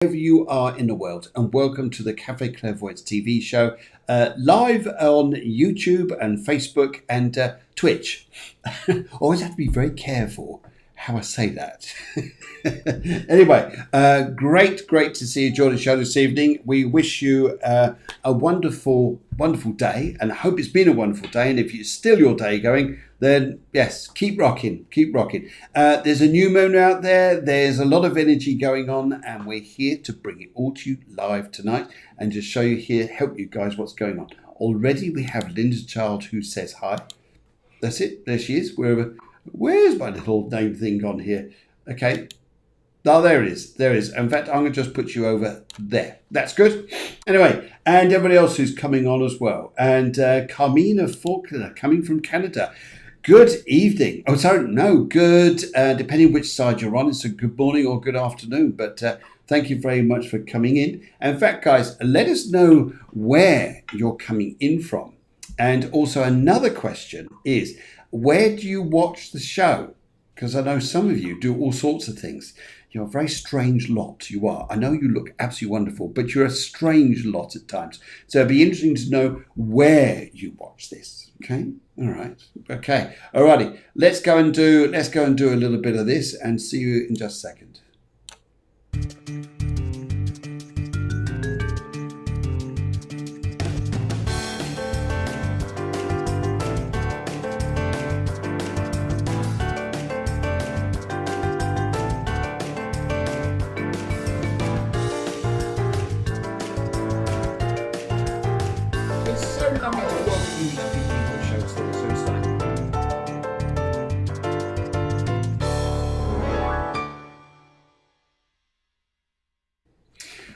Wherever you are in the world, and welcome to the Cafe Clairvoyance TV show, live on YouTube and Facebook and Twitch. Always have to be very careful how I say that. Anyway, great to see you join the show this evening. We wish you a wonderful day, and I hope it's been a wonderful day. And if it's still your day going, then yes, keep rocking. There's a new moon out there. There's a lot of energy going on, and we're here to bring it all to you live tonight and just show you here, help you guys what's going on. Already we have Linda's child who says hi. That's it. There she is. Where's my little name thing gone here? Okay. Oh, there it is. In fact, I'm going to just put you over there. That's good. Anyway, and everybody else who's coming on as well. And Carmina Faulkner coming from Canada. Good evening. Oh, sorry, no, good. Depending which side you're on, it's a good morning or good afternoon. But thank you very much for coming in. And in fact, guys, let us know where you're coming in from. And also another question is, where do you watch the show? Because I know some of you do all sorts of things. You're a very strange lot, you are. I know you look absolutely wonderful, but you're a strange lot at times. So it'd be interesting to know where you watch this. Okay? All right. Okay. All righty. Let's go and do a little bit of this and see you in just a second.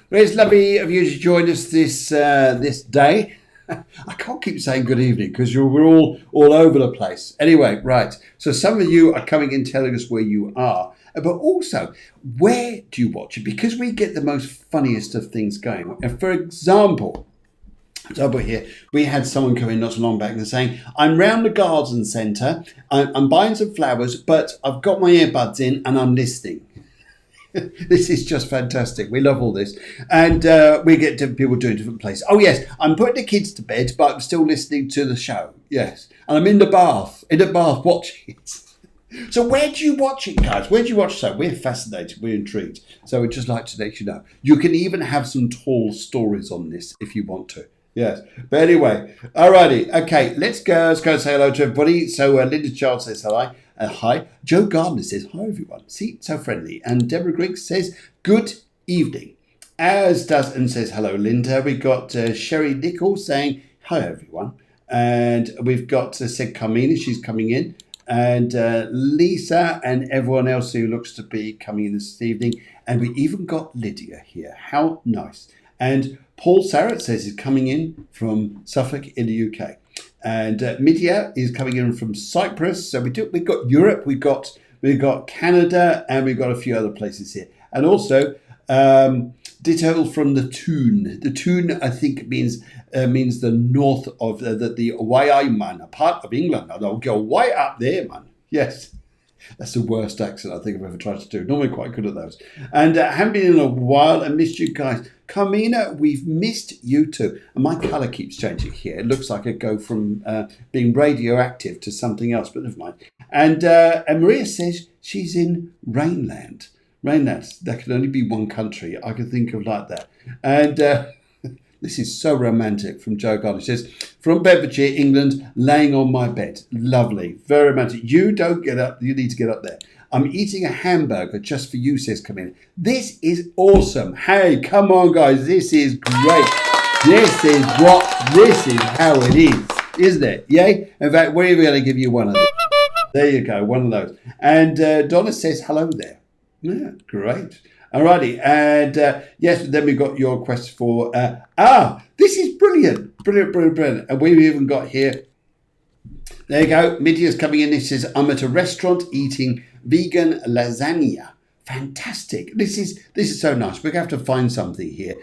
Well, it's lovely of you to join us this day. I can't keep saying good evening because we're all over the place. Anyway, right. So some of you are coming in telling us where you are, but also where do you watch it? Because we get the most funniest of things going on. And for example, over here, we had someone come in not so long back and saying, I'm round the garden centre, I'm buying some flowers, but I've got my earbuds in and I'm listening. This is just fantastic. We love all this. And we get different people doing different places. Oh, yes, I'm putting the kids to bed, but I'm still listening to the show. Yes. And I'm in the bath watching it. So where do you watch it, guys? Where do you watch that? We're fascinated. We're intrigued. So we'd just like to let you know. You can even have some tall stories on this if you want to. Yes. But anyway, alrighty. Okay, let's go and say hello to everybody. So Linda Child says hello. Hi. Joe Gardner says, hi, everyone. See, so friendly. And Deborah Griggs says, good evening. As does and says, hello, Linda. We've got Sherry Nichols saying, hi, everyone. And we've got said Carmina, she's coming in. And Lisa and everyone else who looks to be coming in this evening. And we even got Lydia here. How nice. And Paul Sarrett says he's coming in from Suffolk in the UK. And Midia is coming in from Cyprus. So we've got Europe, we've got Canada, and we've got a few other places here. And also ditto from the Toon. The Toon, I think, means the north of the Wai man, a part of England. They'll go way up there, man. Yes. That's the worst accent I think I've ever tried to do. Normally quite good at those. And I haven't been in a while and missed you guys. Carmina, we've missed you too. And my colour keeps changing here. It looks like I go from being radioactive to something else, but never mind. And Maria says she's in Rainland. Rainland, that can only be one country I can think of like that. And this is so romantic from Joe Gardner. She says, from Bedfordshire, England, laying on my bed. Lovely. Very romantic. You don't get up. You need to get up there. I'm eating a hamburger just for you, says Camilla. This is awesome. Hey, come on, guys. This is great. This is how it is, isn't it? Yay? In fact, we're even going to give you one of those. There you go, one of those. And Donna says, hello there. Yeah, great. Alrighty, and yes, then we got your request for, this is brilliant. And we've even got here, there you go, Midia's coming in. This says, I'm at a restaurant eating vegan lasagna. Fantastic. This is so nice. We're going to have to find something here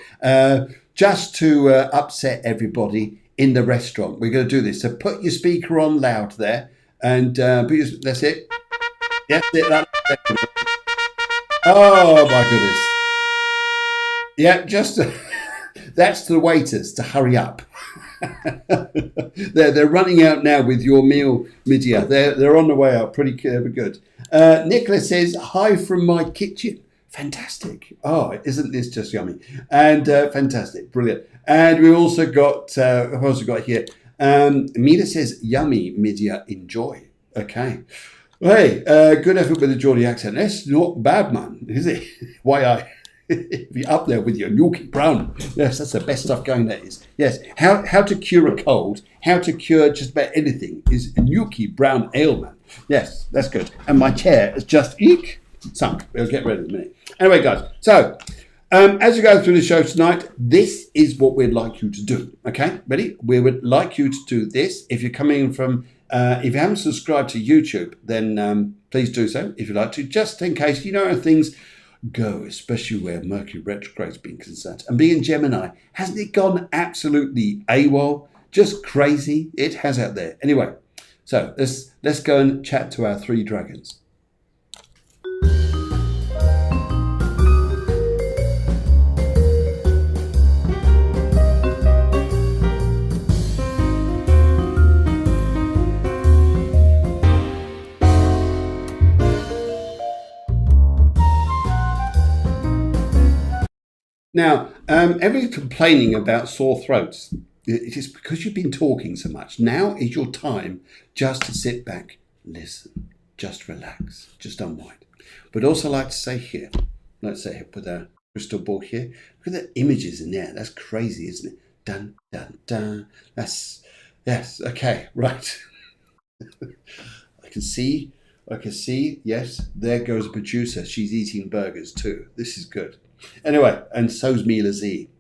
just to upset everybody in the restaurant. We're going to do this. So put your speaker on loud there, and that's it. Yes, it. Oh my goodness. Yeah, just that's to the waiters to hurry up. they're running out now with your meal, Midia. They're on the way out. Pretty good. Nicholas says hi from my kitchen. Fantastic. Oh, isn't this just yummy? And fantastic, brilliant. And we also got I've also got here. Mina says yummy, Midia. Enjoy. Okay. Hey, good effort with the Geordie accent. That's not bad, man, is it? Why be up there with your gnocchi brown. Yes, that's the best stuff going, that is. Yes, how to cure a cold, how to cure just about anything is gnocchi brown ale, man. Yes, that's good. And my chair is just sunk. We'll get rid of it in a minute. Anyway, guys, so as you go through the show tonight, this is what we'd like you to do. Okay, ready? We would like you to do this. If you're coming from, if you haven't subscribed to YouTube, then please do so if you'd like to, just in case, you know how things go, especially where Mercury retrograde's been concerned. And being Gemini, hasn't it gone absolutely AWOL? Just crazy. It has out there. Anyway, so let's go and chat to our three dragons. Now, everyone's complaining about sore throats. It is because you've been talking so much. Now is your time just to sit back, listen, just relax, just unwind. But also like to say here, let's say with a crystal ball here, look at the images in there. That's crazy, isn't it? Dun, dun, dun. That's, yes, okay, right. I can see, yes, there goes a producer. She's eating burgers too. This is good. Anyway, and so's Mila Z.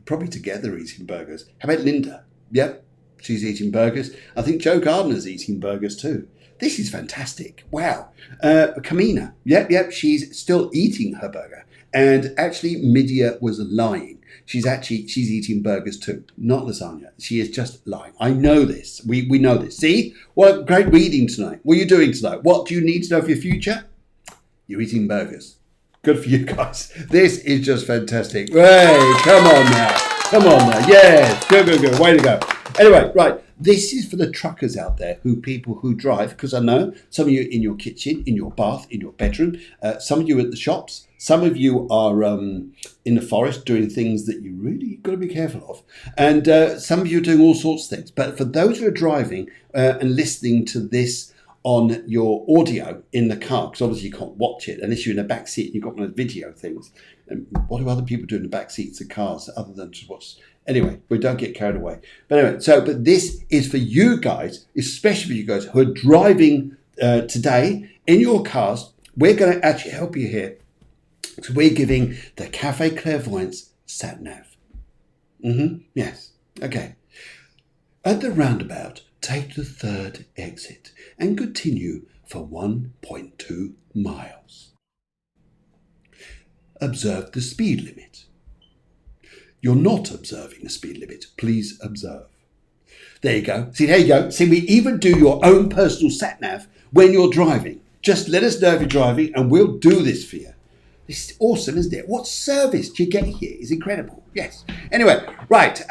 Probably together eating burgers. How about Linda? Yep, she's eating burgers. I think Joe Gardner's eating burgers too. This is fantastic. Wow. Kamina. Yep, she's still eating her burger. And actually, Midia was lying. She's eating burgers too, not lasagna. She is just lying. I know this. We know this. See? What great reading tonight. What are you doing tonight? What do you need to know for your future? You're eating burgers. Good for you guys. This is just fantastic. Hey, come on now. Yes, good. Way to go. Anyway, right. This is for the truckers out there, people who drive, because I know some of you in your kitchen, in your bath, in your bedroom, some of you at the shops, some of you are in the forest doing things that you really got to be careful of. And some of you are doing all sorts of things. But for those who are driving and listening to this on your audio in the car, because obviously you can't watch it unless you're in the back seat and you've got one of those video things. And what do other people do in the back seats of cars other than just watch? Anyway, we don't get carried away. But anyway, but this is for you guys, especially for you guys who are driving today in your cars. We're going to actually help you here. So we're giving the Cafe Clairvoyance sat nav. Yes. Okay. At the roundabout, take the third exit and continue for 1.2 miles. Observe the speed limit. You're not observing the speed limit. Please observe. There you go. See, there you go. See, we even do your own personal sat-nav when you're driving. Just let us know if you're driving and we'll do this for you. This is awesome, isn't it? What service do you get here? It's incredible. Yes. Anyway, right.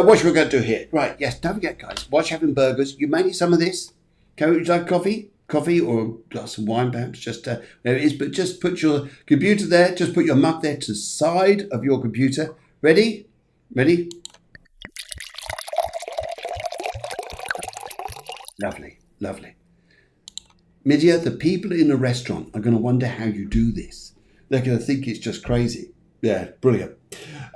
What should we going to do here? Right. Yes. Don't forget, guys. Watch having burgers. You may need some of this. Okay. Would you like coffee? Coffee or a glass of wine, perhaps? Just there it is. But just put your computer there. Just put your mug there to the side of your computer. Ready? Ready? Lovely. Lovely. Midia, the people in the restaurant are going to wonder how you do this. They're going to think it's just crazy. Yeah, brilliant.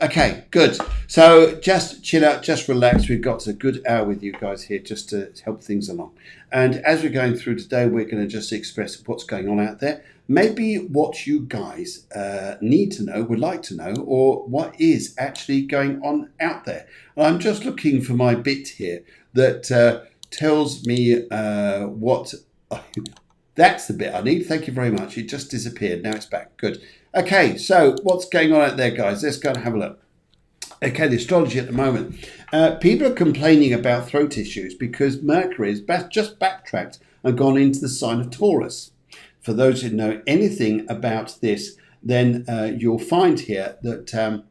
Okay, good. So just chill out, just relax. We've got a good hour with you guys here just to help things along. And as we're going through today, we're going to just express what's going on out there. Maybe what you guys need to know, would like to know, or what is actually going on out there. And I'm just looking for my bit here that tells me what... That's the bit I need. Thank you very much. It just disappeared. Now it's back. Good. Okay, so what's going on out there, guys? Let's go and have a look. Okay, the astrology at the moment. People are complaining about throat issues because Mercury has just backtracked and gone into the sign of Taurus. For those who know anything about this, then you'll find here that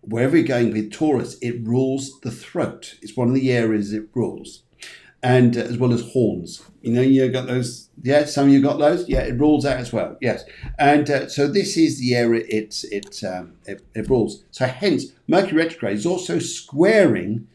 wherever you're going with Taurus, it rules the throat. It's one of the areas it rules. And as well as horns. You got those. Yeah, some of you got those. Yeah, it rules that as well. Yes. And so this is the area it rules. So hence, Mercury retrograde is also squaring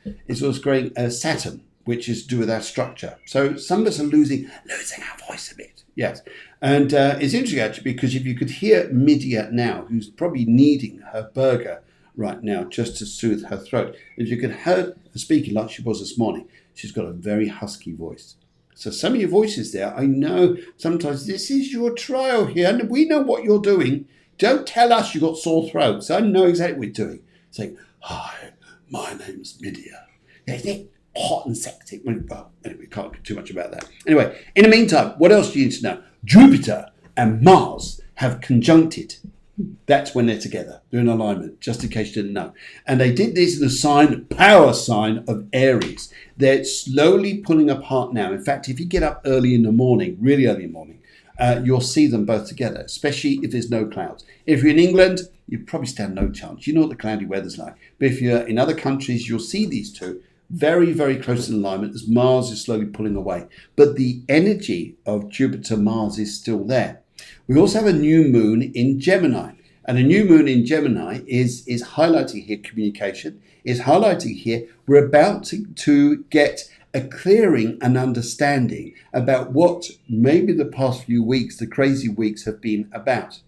Saturn, which is to do with our structure. So some of us are losing our voice a bit. Yes. And it's interesting actually, because if you could hear Midia now, who's probably needing her burger right now just to soothe her throat, if you could hear her speaking like she was this morning, she's got a very husky voice. So some of your voices there, I know sometimes this is your trial here, and we know what you're doing. Don't tell us you got sore throats. I know exactly what you're doing. Saying, hi, my name's Midia. Isn't it hot and sexy? Well, anyway, we can't get too much about that. Anyway, in the meantime, what else do you need to know? Jupiter and Mars have conjuncted. That's when they're together. They're in alignment, just in case you didn't know. And they did this in the power sign of Aries. They're slowly pulling apart now. In fact, if you get up early in the morning, really early in the morning, you'll see them both together, especially if there's no clouds. If you're in England, you probably stand no chance. You know what the cloudy weather's like. But if you're in other countries, you'll see these two very, very close in alignment as Mars is slowly pulling away. But the energy of Jupiter-Mars is still there. We also have a new moon in Gemini. And a new moon in Gemini is highlighting here communication, is highlighting here we're about to get a clearing and understanding about what maybe the past few weeks, the crazy weeks, have been about.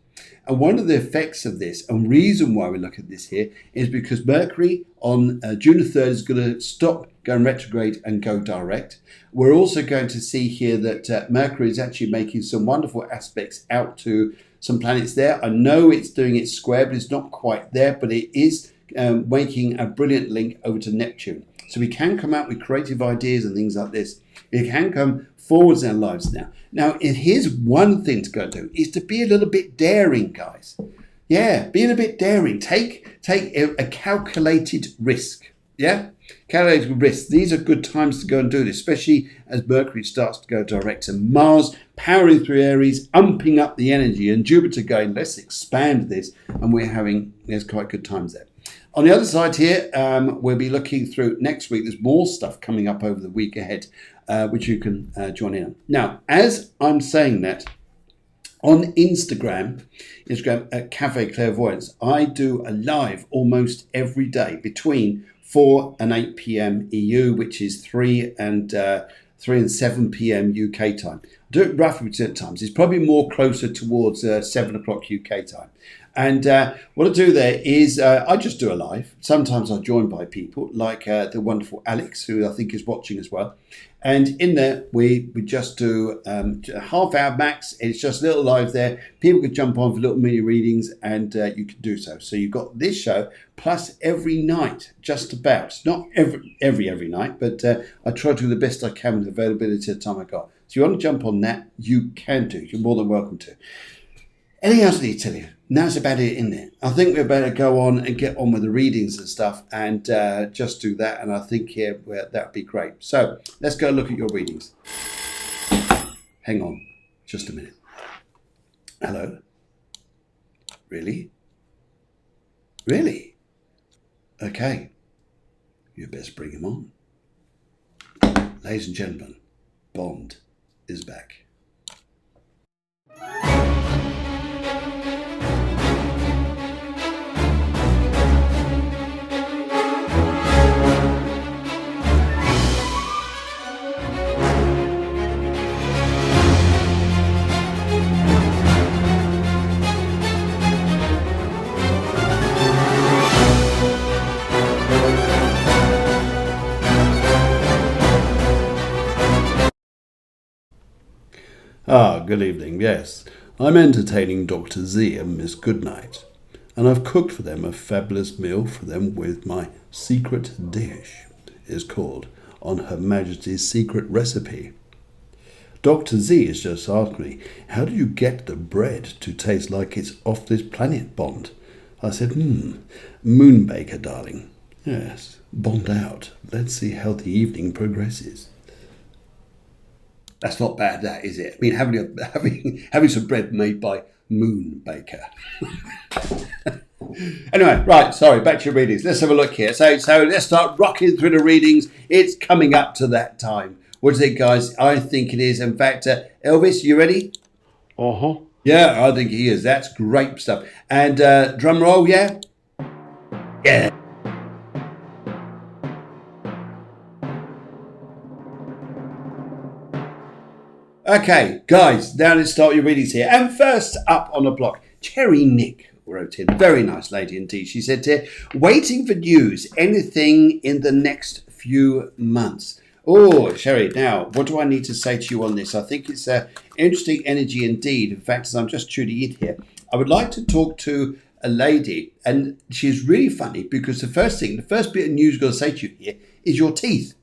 And one of the effects of this, and reason why we look at this here, is because Mercury on June the 3rd is going to stop going retrograde and go direct. We're also going to see here that Mercury is actually making some wonderful aspects out to some planets there. I know it's doing its square, but it's not quite there, but it is making a brilliant link over to Neptune. So we can come out with creative ideas and things like this. We can come forwards in our lives now. Now, here's one thing to go do, is to be a little bit daring, guys. Yeah, being a bit daring. Take a calculated risk. Yeah, calculated risk. These are good times to go and do this, especially as Mercury starts to go direct and Mars powering through Aries, umping up the energy, and Jupiter going, let's expand this, and there's quite good times there. On the other side here, we'll be looking through next week. There's more stuff coming up over the week ahead, which you can join in on. Now, as I'm saying that, on Instagram at Cafe Clairvoyance, I do a live almost every day between 4 and 8 p.m. EU, which is 3 and 7 p.m. UK time. I do it roughly between times. It's probably more closer towards 7 o'clock UK time. And what I do there is I just do a live. Sometimes I'm joined by people like the wonderful Alex, who I think is watching as well. And in there, we just do a half hour max. It's just a little live there. People can jump on for little mini readings, and you can do so. So you've got this show plus every night, just about. It's not every night, but I try to do the best I can with the availability of the time I got. So you want to jump on that, you can do. You're more than welcome to. Anything else I need to tell you? Now's about it in there. I think we're better go on and get on with the readings and stuff and just do that. And I think here that would be great. So let's go look at your readings. Hang on just a minute. Hello? Really? Really? Okay. You best bring him on. Ladies and gentlemen, Bond is back. Good evening, yes. I'm entertaining Dr. Z and Miss Goodnight, and I've cooked for them a fabulous meal for them with my secret dish. It's called On Her Majesty's Secret Recipe. Dr. Z has just asked me, how do you get the bread to taste like it's off this planet, Bond? I said, Moonbaker, darling. Yes, Bond out. Let's see how the evening progresses. That's not bad, that, is it? I mean, having some bread made by Moon Baker. Anyway, right, sorry, back to your readings. Let's have a look here. So let's start rocking through the readings. It's coming up to that time. What do you think, guys? I think it is. In fact, Elvis, you ready? Uh-huh. Yeah, I think he is. That's great stuff. And drum roll, yeah? Yeah. Okay, guys, now let's start your readings here. And first up on the block, Cherry Nick wrote in. Very nice lady indeed. She said here, waiting for news, anything in the next few months. Oh, Sherry, now, what do I need to say to you on this? I think it's interesting energy indeed. In fact, as I'm just tuning in here, I would like to talk to a lady, and she's really funny because the first bit of news I've got to say to you here is your teeth.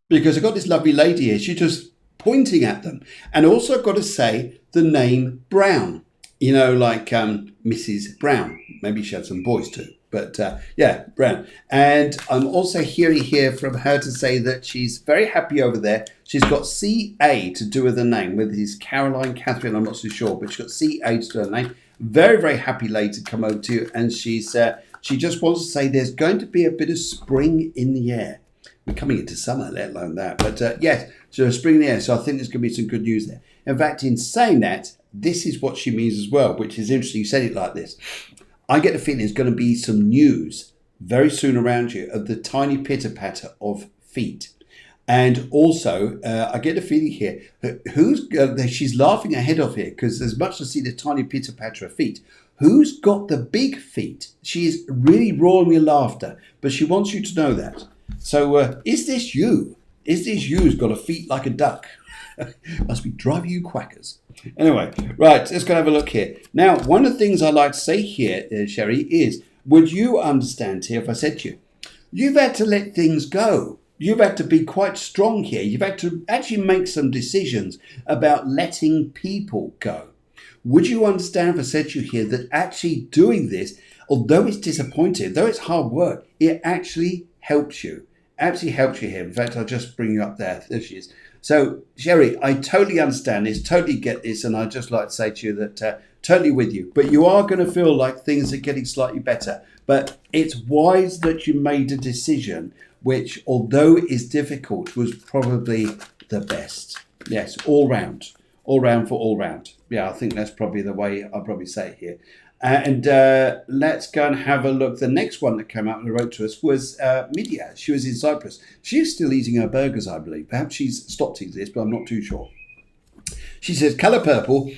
Because I've got this lovely lady here, she's just pointing at them. And also I've got to say the name Brown. You know, like Mrs. Brown. Maybe she had some boys too. But yeah, Brown. And I'm also hearing here from her to say that she's very happy over there. She's got CA to do with the name. Whether it's Caroline, Catherine, I'm not so sure. But she's got CA to do with the name. Very, very happy lady to come over to you. And she just wants to say there's going to be a bit of spring in the air. We're coming into summer, let alone that. But yes, so spring in the air. So I think there's going to be some good news there. In fact, in saying that, this is what she means as well, which is interesting. You said it like this. I get the feeling there's going to be some news very soon around you of the tiny pitter-patter of feet. And also, I get the feeling here, she's laughing her head off here, because as much as I see the tiny pitter-patter of feet, who's got the big feet? She's really roaring with laughter, but she wants you to know that. So is this you? Is this you who's got a feet like a duck? Must be driving you quackers. Anyway, right, let's go have a look here. Now, one of the things I like to say here, Sherry, is, would you understand here if I said to you, you've had to let things go. You've had to be quite strong here. You've had to actually make some decisions about letting people go. Would you understand if I said to you here that actually doing this, although it's disappointing, though it's hard work, it actually helps you. Absolutely helps you here. In fact, I'll just bring you up there. There she is. So, Sherry, I totally understand this, totally get this, and I'd just like to say to you that totally with you. But you are going to feel like things are getting slightly better. But it's wise that you made a decision which, although is difficult, was probably the best. Yes, all round for all round. Yeah, I think that's probably the way I'll probably say it here. And let's go and have a look. The next one that came out and wrote to us was Midia. She was in Cyprus. She's still eating her burgers, I believe. Perhaps she's stopped eating this, but I'm not too sure. She says, colour purple,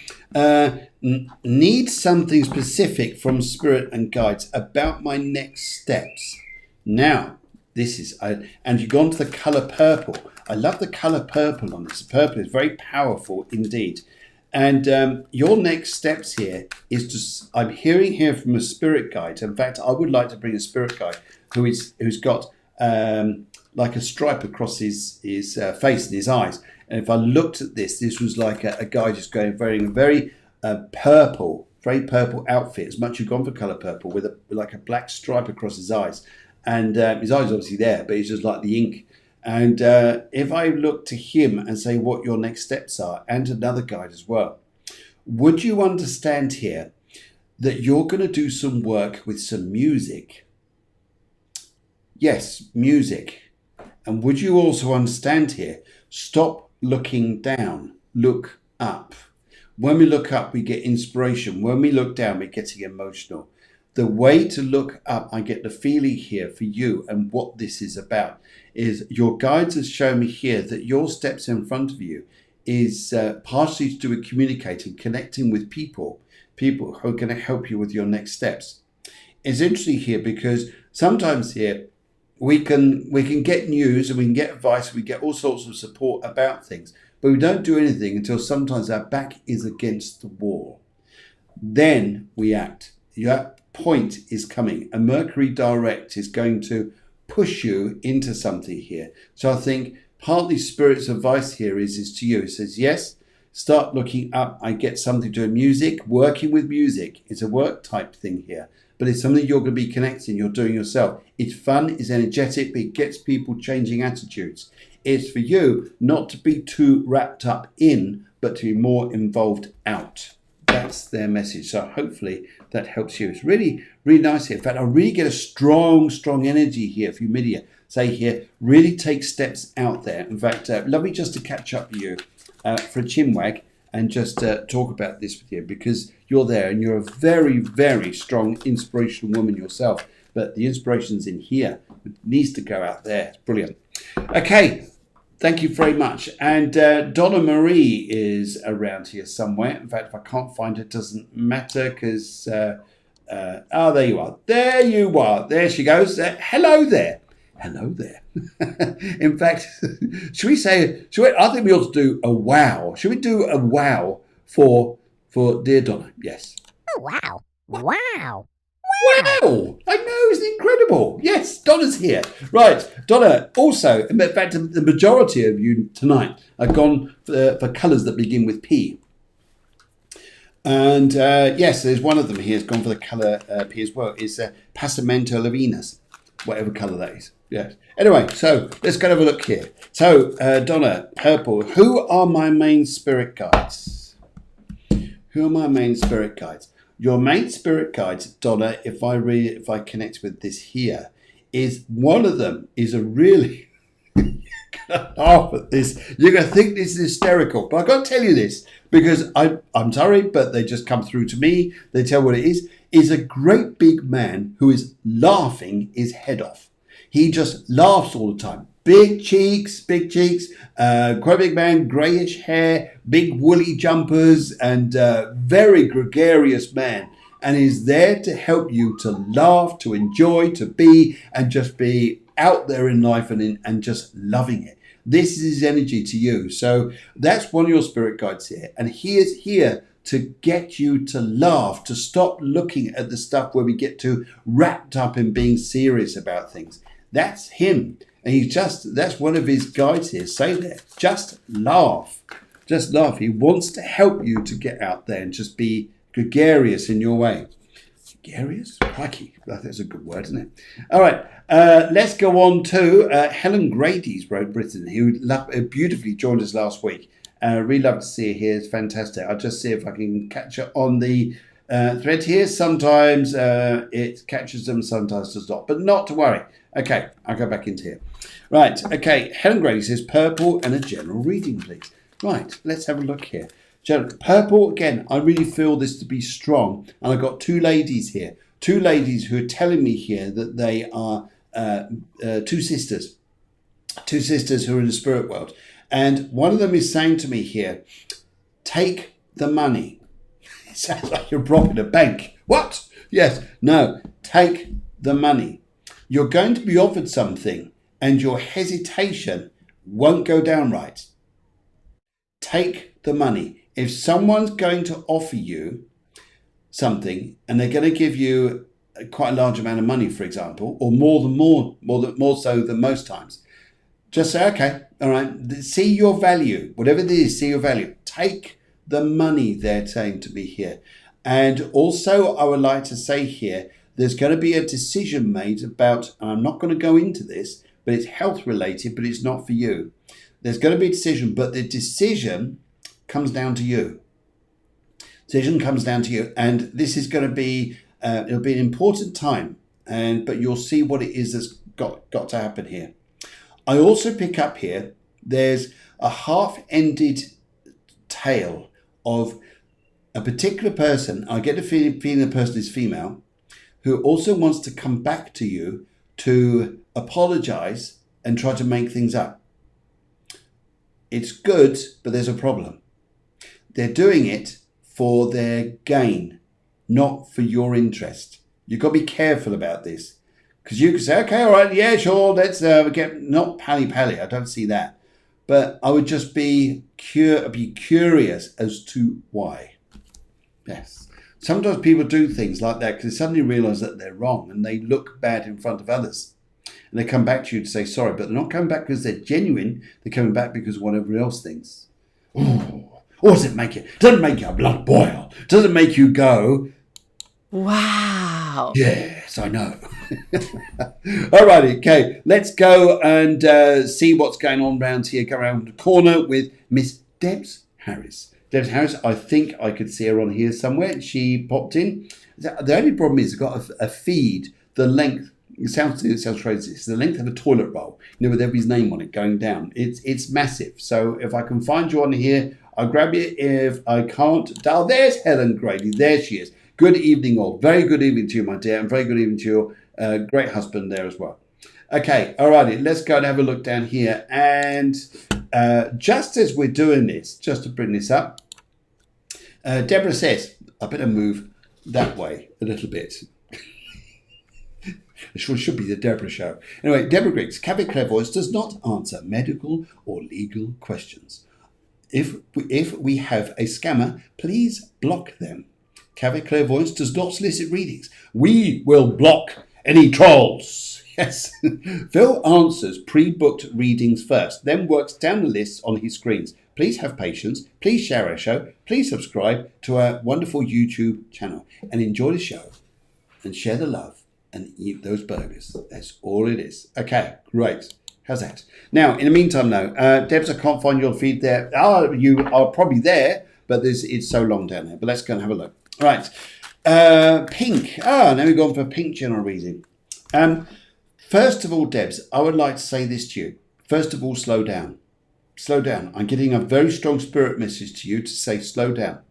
needs something specific from spirit and guides about my next steps. Now, this is, and you've gone to the colour purple. I love the colour purple on this. Purple is very powerful indeed. And your next steps here is to, I'm hearing here from a spirit guide. In fact, I would like to bring a spirit guide who's got like a stripe across his face and his eyes. And if I looked at this, this was like a guy just wearing a very purple outfit. As much as you've gone for colour purple with like a black stripe across his eyes. And his eyes obviously there, but he's just like the ink. And if I look to him and say what your next steps are, and another guide as well, would you understand here that you're going to do some work with some music? Yes, music. And would you also understand here, stop looking down, look up. When we look up, we get inspiration. When we look down, we're getting emotional. The way to look up, I get the feeling here for you and what this is about, is your guides have shown me here that your steps in front of you is partially to do with communicating, connecting with people who are going to help you with your next steps. It's interesting here because sometimes here we can get news and we can get advice, we get all sorts of support about things, but we don't do anything until sometimes our back is against the wall. Then we act. Your point is coming. A Mercury direct is going to push you into something here. So I think partly Spirit's advice here is to you. It says, yes, start looking up. I get something to do with music, working with music. It's a work type thing here, but it's something you're going to be connecting, you're doing yourself. It's fun, it's energetic, but it gets people changing attitudes. It's for you not to be too wrapped up in, but to be more involved out. that's their message. So hopefully that helps you. It's really, really nice here. In fact, I really get a strong, strong energy here for you, Midia. Say here, really take steps out there. In fact, lovely just to catch up with you for a chinwag and just talk about this with you, because you're there and you're a very, very strong, inspirational woman yourself. But the inspiration's in here. It needs to go out there. It's brilliant. Okay. Thank you very much. And Donna Marie is around here somewhere. In fact, if I can't find her, it doesn't matter because... there you are. There you are. There she goes. Hello there. Hello there. In fact, should we say... I think we ought to do a wow. Should we do a wow for dear Donna? Yes. Oh, wow. Wow. Wow! I know, isn't it incredible? Yes, Donna's here. Right, Donna, also, in fact, the majority of you tonight have gone for colours that begin with P. And yes, there's one of them here has gone for the colour P as well. It's Passamento Lavinus, whatever colour that is. Yes. Anyway, so let's go and have a look here. So, Donna, purple. Who are my main spirit guides? Who are my main spirit guides? Your main spirit guides, Donna, if I connect with this here, is one of them is a really laugh at this. You're going to think this is hysterical, but I've got to tell you this because I'm sorry, but they just come through to me. They tell what it is a great big man who is laughing his head off. He just laughs all the time. Big cheeks, quite a big man, greyish hair, big woolly jumpers, and very gregarious man. And is there to help you to laugh, to enjoy, to be, and just be out there in life and just loving it. This is his energy to you. So that's one of your spirit guides here. And he is here to get you to laugh, to stop looking at the stuff where we get too wrapped up in being serious about things. That's him. And that's one of his guides here. Say there, just laugh. Just laugh. He wants to help you to get out there and just be gregarious in your way. Gregarious? Crikey. That's a good word, isn't it? All right. Let's go on to Helen Grady's Road Britain, who beautifully joined us last week. Really love to see her here. It's fantastic. I'll just see if I can catch her on the thread here. Sometimes it catches them, sometimes does not. But not to worry. Okay, I'll go back into here. Right, okay, Helen Grady says purple and a general reading, please. Right, let's have a look here. Purple, again, I really feel this to be strong. And I've got two ladies here. Two ladies who are telling me here that they are two sisters. Two sisters who are in the spirit world. And one of them is saying to me here, take the money. It sounds like you're robbing a bank. What? Yes, no, take the money. You're going to be offered something and your hesitation won't go down right. Take the money. If someone's going to offer you something and they're going to give you quite a large amount of money, for example, or more so than most times, just say, okay, all right, see your value. Whatever it is, see your value. Take the money, they're saying to me here. And also, I would like to say here, there's going to be a decision made about, and I'm not going to go into this, but it's health related, but it's not for you. There's going to be a decision, but the decision comes down to you. Decision comes down to you. And this is going to be, it'll be an important time, but you'll see what it is that's got to happen here. I also pick up here, there's a half-ended tale of a particular person. I get the feeling the person is female, who also wants to come back to you to apologize and try to make things up. It's good, but there's a problem. They're doing it for their gain, not for your interest. You've got to be careful about this. Because you can say, okay, all right, yeah, sure, let's get, not pally-pally, I don't see that. But I would just be curious as to why. Yes. Sometimes people do things like that because they suddenly realise that they're wrong and they look bad in front of others. And they come back to you to say sorry, but they're not coming back because they're genuine. They're coming back because of what everybody else thinks. Ooh, what does it make you? It doesn't make your blood boil. It doesn't make you go, wow. Yes, I know. All righty, okay. Let's go and see what's going on around here. Go around the corner with Miss Debs Harris. Deb's house, I think I could see her on here somewhere. She popped in. The only problem is I've got a feed the length. It sounds crazy. It's the length of a toilet roll, with everybody's name on it going down. It's massive. So if I can find you on here, I'll grab you. If I can't, there's Helen Grady. There she is. Good evening, all. Very good evening to you, my dear, and very good evening to your great husband there as well. Okay, alrighty. Let's go and have a look down here. And just as we're doing this, just to bring this up, Deborah says, I better move that way a little bit. It should be the Deborah show. Anyway, Deborah Griggs, Cafe Clairvoyance does not answer medical or legal questions. If we have a scammer, please block them. Cafe Clairvoyance does not solicit readings. We will block any trolls. Yes. Phil answers pre-booked readings first, then works down the list on his screens. Please have patience. Please share our show. Please subscribe to our wonderful YouTube channel and enjoy the show and share the love. And eat those burgers. That's all it is. Okay, great. How's that? Now, in the meantime, though, Debs, I can't find your feed there. You are probably there, but it's so long down there. But let's go and have a look. All right. Pink. Now we've gone for pink general reading. First of all, Debs, I would like to say this to you. First of all, slow down. Slow down. I'm getting a very strong spirit message to you to say slow down.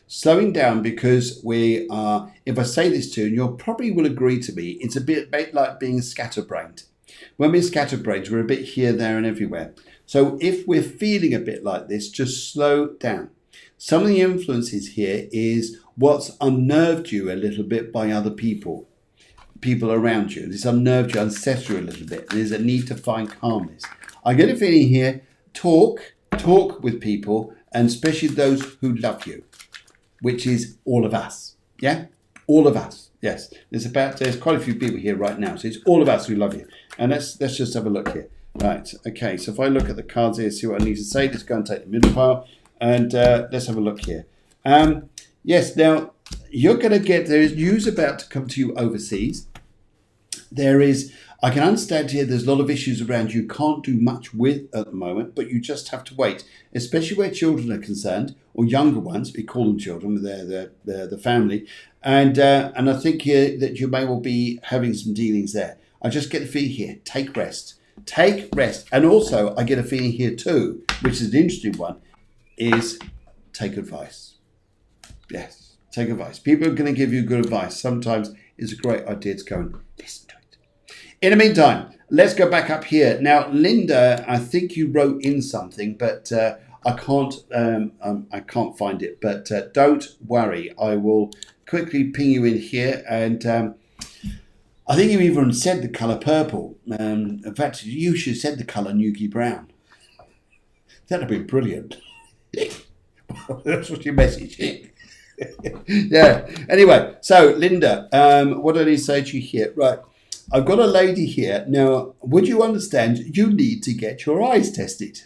Slowing down because we are, if I say this to you, you probably will agree to me, it's a bit like being scatterbrained. When we're scatterbrained, we're a bit here, there and everywhere. So if we're feeling a bit like this, just slow down. Some of the influences here is what's unnerved you a little bit by other people around you. This unnerved you, unsettled you a little bit. There's a need to find calmness. I get a feeling here, talk with people, and especially those who love you. Which is all of us, yeah? All of us, yes. There's quite a few people here right now, so it's all of us who love you. And let's just have a look here. Right, okay, so if I look at the cards here, see what I need to say, let's go and take the middle pile, and let's have a look here. Yes, now, you're going to get, there is news about to come to you overseas. There is, I can understand here there's a lot of issues around you can't do much with at the moment, but you just have to wait, especially where children are concerned, or younger ones, we call them children, they're the family, and I think here that you may well be having some dealings there. I just get a feeling here, take rest, and also I get a feeling here too, which is an interesting one, is take advice. Yes, take advice. People are going to give you good advice. Sometimes it's a great idea to go and listen to it. In the meantime, let's go back up here. Now, Linda, I think you wrote in something, but I can't find it. But don't worry, I will quickly ping you in here. And I think you even said the colour purple. In fact, you should have said the colour Nuki brown. That'd be brilliant. That's what your message is. Yeah. Anyway, so Linda, what did I say to you here? Right. I've got a lady here. Now, would you understand you need to get your eyes tested?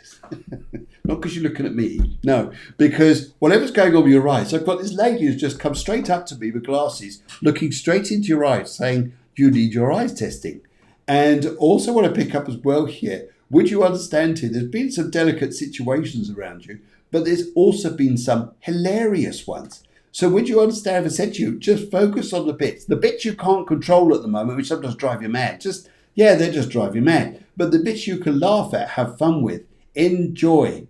Not because you're looking at me. No, because whatever's going on with your eyes, I've got this lady who's just come straight up to me with glasses, looking straight into your eyes, saying, you need your eyes testing. And also want to pick up as well here, would you understand here, there's been some delicate situations around you, but there's also been some hilarious ones. So would you understand if I said to you, just focus on the bits you can't control at the moment, which sometimes drive you mad. They just drive you mad. But the bits you can laugh at, have fun with, enjoy.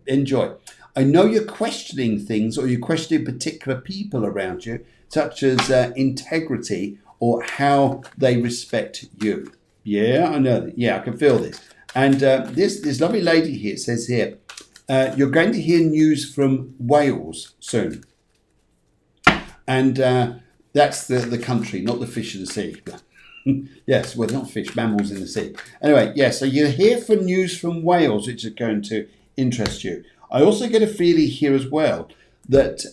I know you're questioning things or you're questioning particular people around you, such as integrity or how they respect you. Yeah, I know that. Yeah, I can feel this. And this lovely lady here says here, you're going to hear news from Wales soon. And that's the country, not the fish in the sea. Yes, well, not fish, mammals in the sea. Anyway, yeah, so you hear from news from Wales, which is going to interest you. I also get a feeling here as well that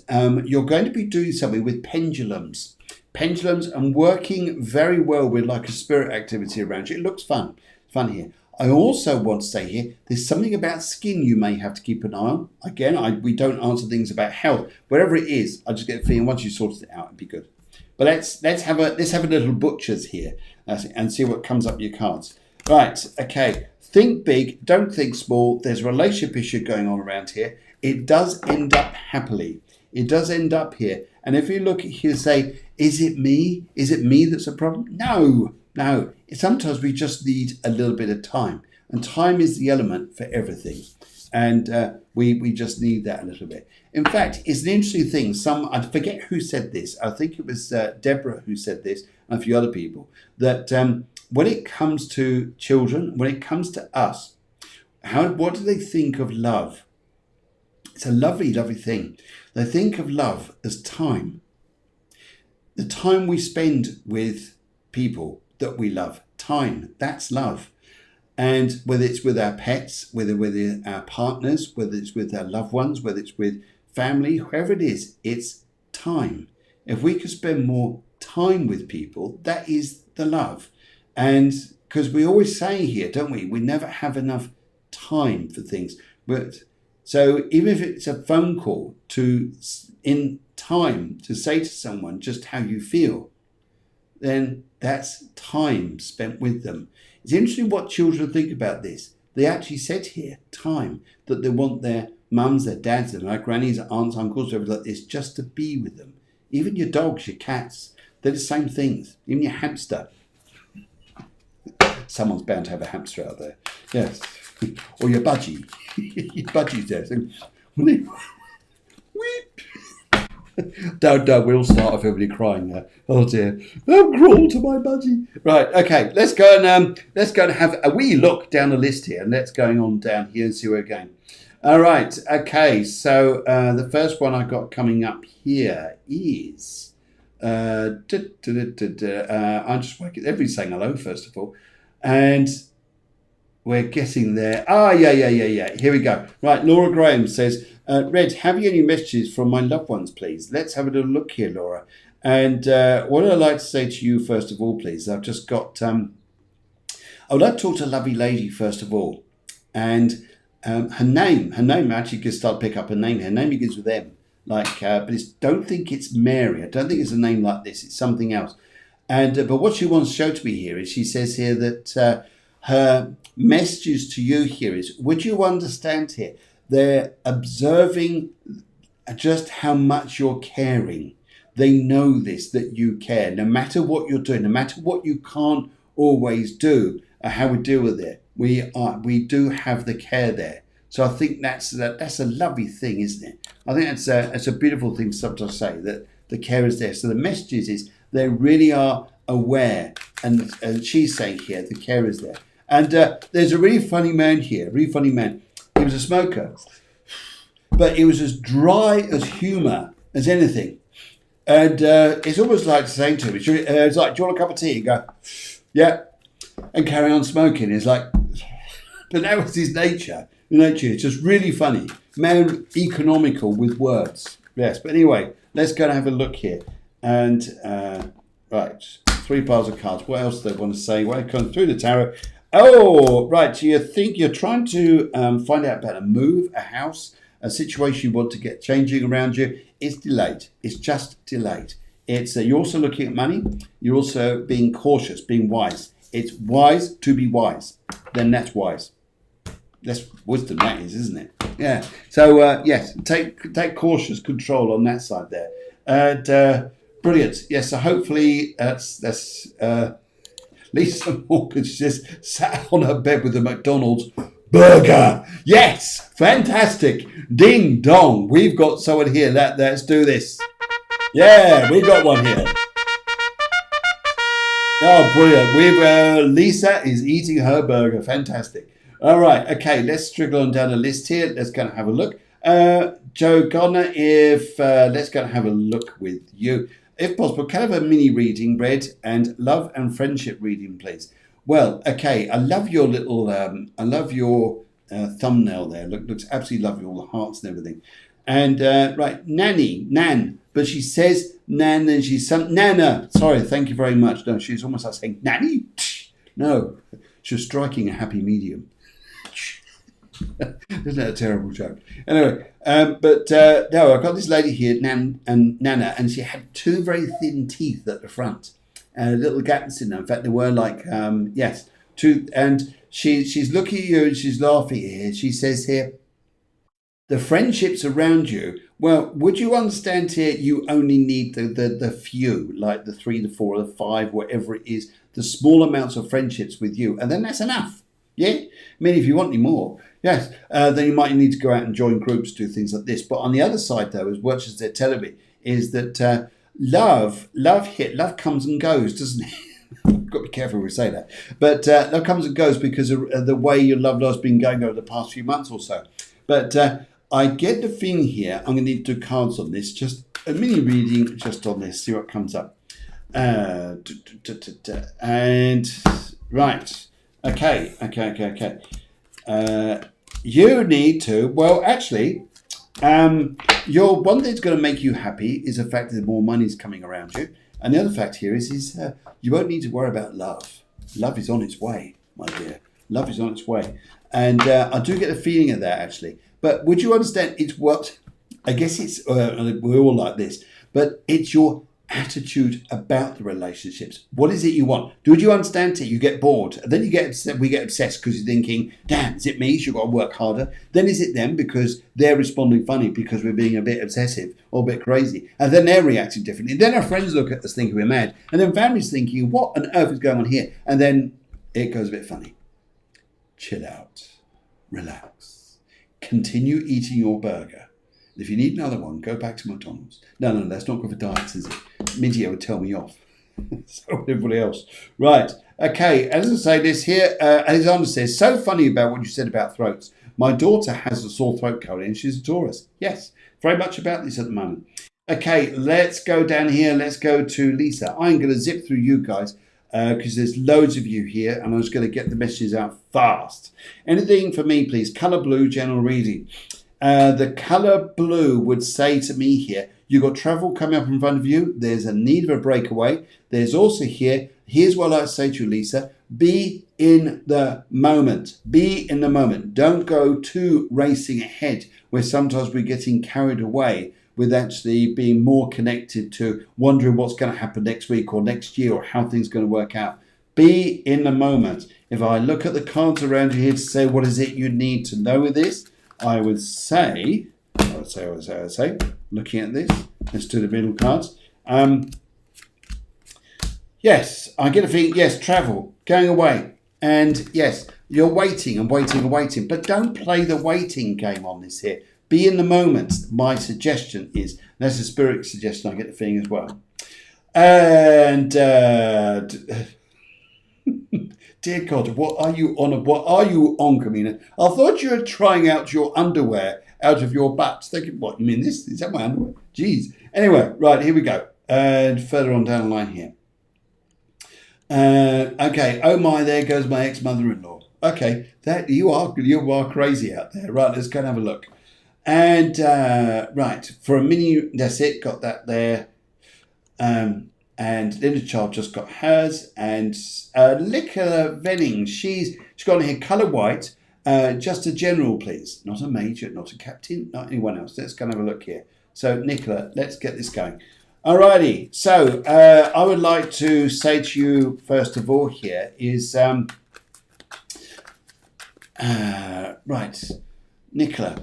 you're going to be doing something with pendulums. Pendulums and working very well with like a spirit activity around you. It looks fun here. I also want to say here, there's something about skin you may have to keep an eye on. Again, we don't answer things about health. Whatever it is, I just get a feeling once you sorted it out, it'd be good. But let's have a little butchers here and see what comes up your cards. Right, okay. Think big, don't think small. There's a relationship issue going on around here. It does end up happily. It does end up here. And if you look at here, say, is it me? Is it me that's a problem? No, no. Sometimes we just need a little bit of time. And time is the element for everything. And we just need that a little bit. In fact, it's an interesting thing. I forget who said this. I think it was Deborah who said this, and a few other people, that when it comes to children, when it comes to us, what do they think of love? It's a lovely, lovely thing. They think of love as time. The time we spend with people that we love. Time, that's love. And whether it's with our pets, whether with our partners, whether it's with our loved ones, whether it's with family, whoever it is, it's time. If we could spend more time with people, that is the love. And because we always say here, don't we? We never have enough time for things. But so even if it's a phone call in time to say to someone just how you feel, then that's time spent with them. It's interesting what children think about this. They actually said here, time, that they want their mums, their dads, their grannies, their aunts, uncles, everything like this, just to be with them. Even your dogs, your cats, they're the same things. Even your hamster. Someone's bound to have a hamster out there. Yes. Or your budgie. Your budgie's there. So, don't, we'll start off everybody crying there. Oh dear, I'm cruel to my budgie. Right, okay, let's go and have a wee look down the list here, and let's go on down here and see where we're going. All right, okay, so the first one I got coming up here is I'm just working. Everybody's saying hello first of all, and we're getting there. Yeah. Here we go. Right, Laura Graham says, Red, have you any messages from my loved ones, please? Let's have a little look here, Laura. And what I'd like to say to you, first of all, please, I've just got, I would like to talk to a lovely lady, first of all. And her name actually can start to pick up her name. Her name begins with M, but don't think it's Mary. I don't think it's a name like this. It's something else. And but what she wants to show to me here is she says here that her messages to you here is, would you understand here? They're observing just how much you're caring. They know this, that you care. No matter what you're doing, no matter what you can't always do, how we deal with it, we do have the care there. So I think that's a lovely thing, isn't it? I think that's a beautiful thing to say, that the care is there. So the messages is they really are aware, and she's saying here the care is there. And there's a really funny man here, He was a smoker, but he was as dry as humour as anything. And it's almost like saying to him, it's like, do you want a cup of tea? And go, yeah, and carry on smoking. It's like, but that was his nature. It's just really funny. Man, economical with words. Yes, but anyway, let's go and have a look here. And, right, 3 piles of cards. What else do they want to say? Well, it comes through the tarot. Oh, right. So you think you're trying to find out about a move, a house, a situation you want to get changing around you. It's delayed. It's just delayed. It's you're also looking at money. You're also being cautious, being wise. It's wise to be wise. Then that's wise. That's wisdom, that is, isn't it? Yeah. So yes, take cautious control on that side there. And brilliant. Yes. So hopefully that's. Lisa Morgan just sat on her bed with a McDonald's burger. Yes, fantastic. Ding dong. We've got someone here. Let's do this. Yeah, we got one here. Oh, brilliant. Lisa is eating her burger. Fantastic. All right. Okay, let's struggle on down the list here. Let's go and have a look. Joe Gardner, let's go and have a look with you. If possible, can I have a mini reading, Red, and love and friendship reading, please? Well, okay, I love your little, thumbnail there. Looks absolutely lovely, all the hearts and everything. And, right, Nan, but she says Nan and she's Nana. Sorry, thank you very much. No, she's almost like saying, Nanny? No, she was striking a happy medium. Isn't that a terrible joke? Anyway, no, I've got this lady here, Nana, and she had 2 very thin teeth at the front, and little gaps in them. In fact, they were like, 2. And she's looking at you and she's laughing here. She says here, The friendships around you, well, would you understand here you only need the few, like the 3, the 4, the 5, whatever it is, the small amounts of friendships with you, and then that's enough. Yeah? I mean, if you want any more, yes, then you might need to go out and join groups, do things like this. But on the other side, though, as much as they're telling me, is that love comes and goes, doesn't it? I've got to be careful when we say that. But love comes and goes because of the way your love life's been going over the past few months or so. But I get the thing here, I'm going to need 2 cards on this, just a mini reading just on this, see what comes up. And, right, okay. You need to, well, actually, your one thing that's going to make you happy is the fact that more money is coming around you. And the other fact here is you won't need to worry about love. Love is on its way, my dear. Love is on its way. And I do get a feeling of that, actually. But would you understand it's what, I guess it's, we're all like this, but it's your attitude about the relationships. What is it you want? Do you understand it? You get bored. And then you get upset, we get obsessed because you're thinking, damn, is it me? You've got to work harder. Then is it them because they're responding funny because we're being a bit obsessive or a bit crazy. And then they're reacting differently. Then our friends look at us thinking we're mad. And then families thinking, what on earth is going on here? And then it goes a bit funny. Chill out. Relax. Continue eating your burger. If you need another one, go back to McDonald's. No, that's not good for diets, is it? Media would tell me off. So would everybody else. Right. Okay. As I say this here, Alexander says, so funny about what you said about throats. My daughter has a sore throat currently and she's a Taurus. Yes. Very much about this at the moment. Okay. Let's go down here. Let's go to Lisa. I'm going to zip through you guys because there's loads of you here and I'm just going to get the messages out fast. Anything for me, please. Colour blue, general reading. The colour blue would say to me here, you've got travel coming up in front of you. There's a need of a breakaway. There's also here's what I say to you, Lisa, be in the moment. Be in the moment. Don't go too racing ahead where sometimes we're getting carried away with actually being more connected to wondering what's going to happen next week or next year or how things are going to work out. Be in the moment. If I look at the cards around you here to say what is it you need to know with this, I would say, looking at this, let's do the middle cards. Yes, I get a feeling, yes, travel, going away. And yes, you're waiting and waiting and waiting, but don't play the waiting game on this here. Be in the moment. My suggestion is, that's a spirit suggestion, I get the feeling as well. And dear God, what are you on, Kamina? I thought you were trying out your underwear out of your butt. Thinking, what, you mean this? Is that my underwear? Jeez. Anyway, right, here we go. And further on down the line here. Okay, oh my, there goes my ex-mother-in-law. Okay, that you are crazy out there. Right, let's go and have a look. And right, for a mini, that's it, got that there. And Linda Child just got hers. And Nicola Venning, she's got in here colour white. Just a general, please. Not a major, not a captain, not anyone else. Let's go and have a look here. So, Nicola, let's get this going. Alrighty, so I would like to say to you, first of all, here is, right, Nicola,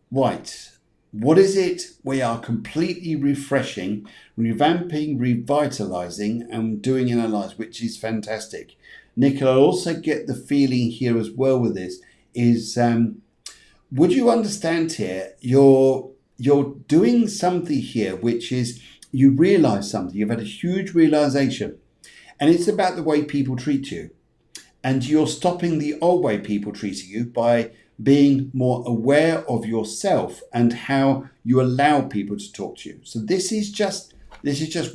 white. What is it we are completely refreshing, revamping, revitalizing, and doing in our lives, which is fantastic. Nicola, I also get the feeling here as well with this is, would you understand here, you're doing something here, which is you realize something, you've had a huge realization, and it's about the way people treat you. And you're stopping the old way people treating you by being more aware of yourself and how you allow people to talk to you. So this is just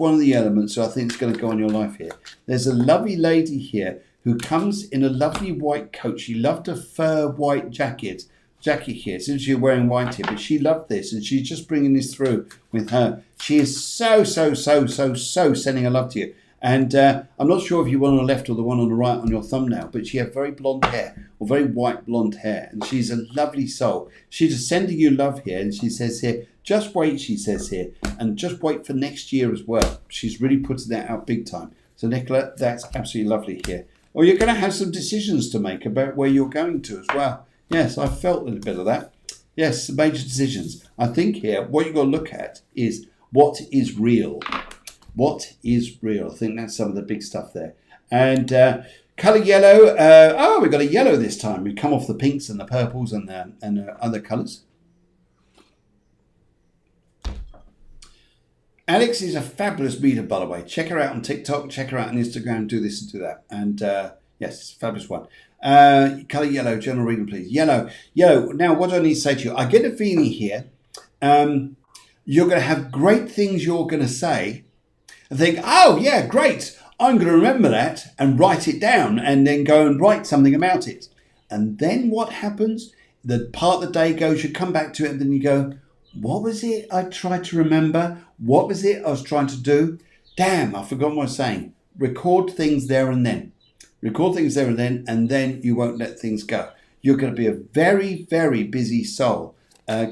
one of the elements that I think is going to go on your life here. There's a lovely lady here who comes in a lovely white coat. She loved a fur white jacket here, since you're wearing white here, but she loved this and she's just bringing this through with her. She is so sending her love to you. And I'm not sure if you want on the left or the one on the right on your thumbnail, but she has very blonde hair, or very white blonde hair, and she's a lovely soul. She's just sending you love here, and she says here, just wait, she says here, and just wait for next year as well. She's really putting that out big time. So Nicola, that's absolutely lovely here. Or you're going to have some decisions to make about where you're going to as well. Yes, I felt a little bit of that. Yes, major decisions. I think here what you've got to look at is what is real. What is real? I think that's some of the big stuff there. And colour yellow. We've got a yellow this time. We've come off the pinks and the purples and other colours. Alex is a fabulous reader, by the way. Check her out on TikTok. Check her out on Instagram. Do this and do that. And yes, it's a fabulous one. Colour yellow. General reading, please. Yellow. Now, what do I need to say to you? I get a feeling here. You're going to have great things you're going to say. And think, oh, yeah, great. I'm going to remember that and write it down and then go and write something about it. And then what happens? The part of the day goes, you come back to it and then you go, what was it I tried to remember? What was it I was trying to do? Damn, I forgot what I was saying. Record things there and then. Record things there and then you won't let things go. You're going to be a very, very busy soul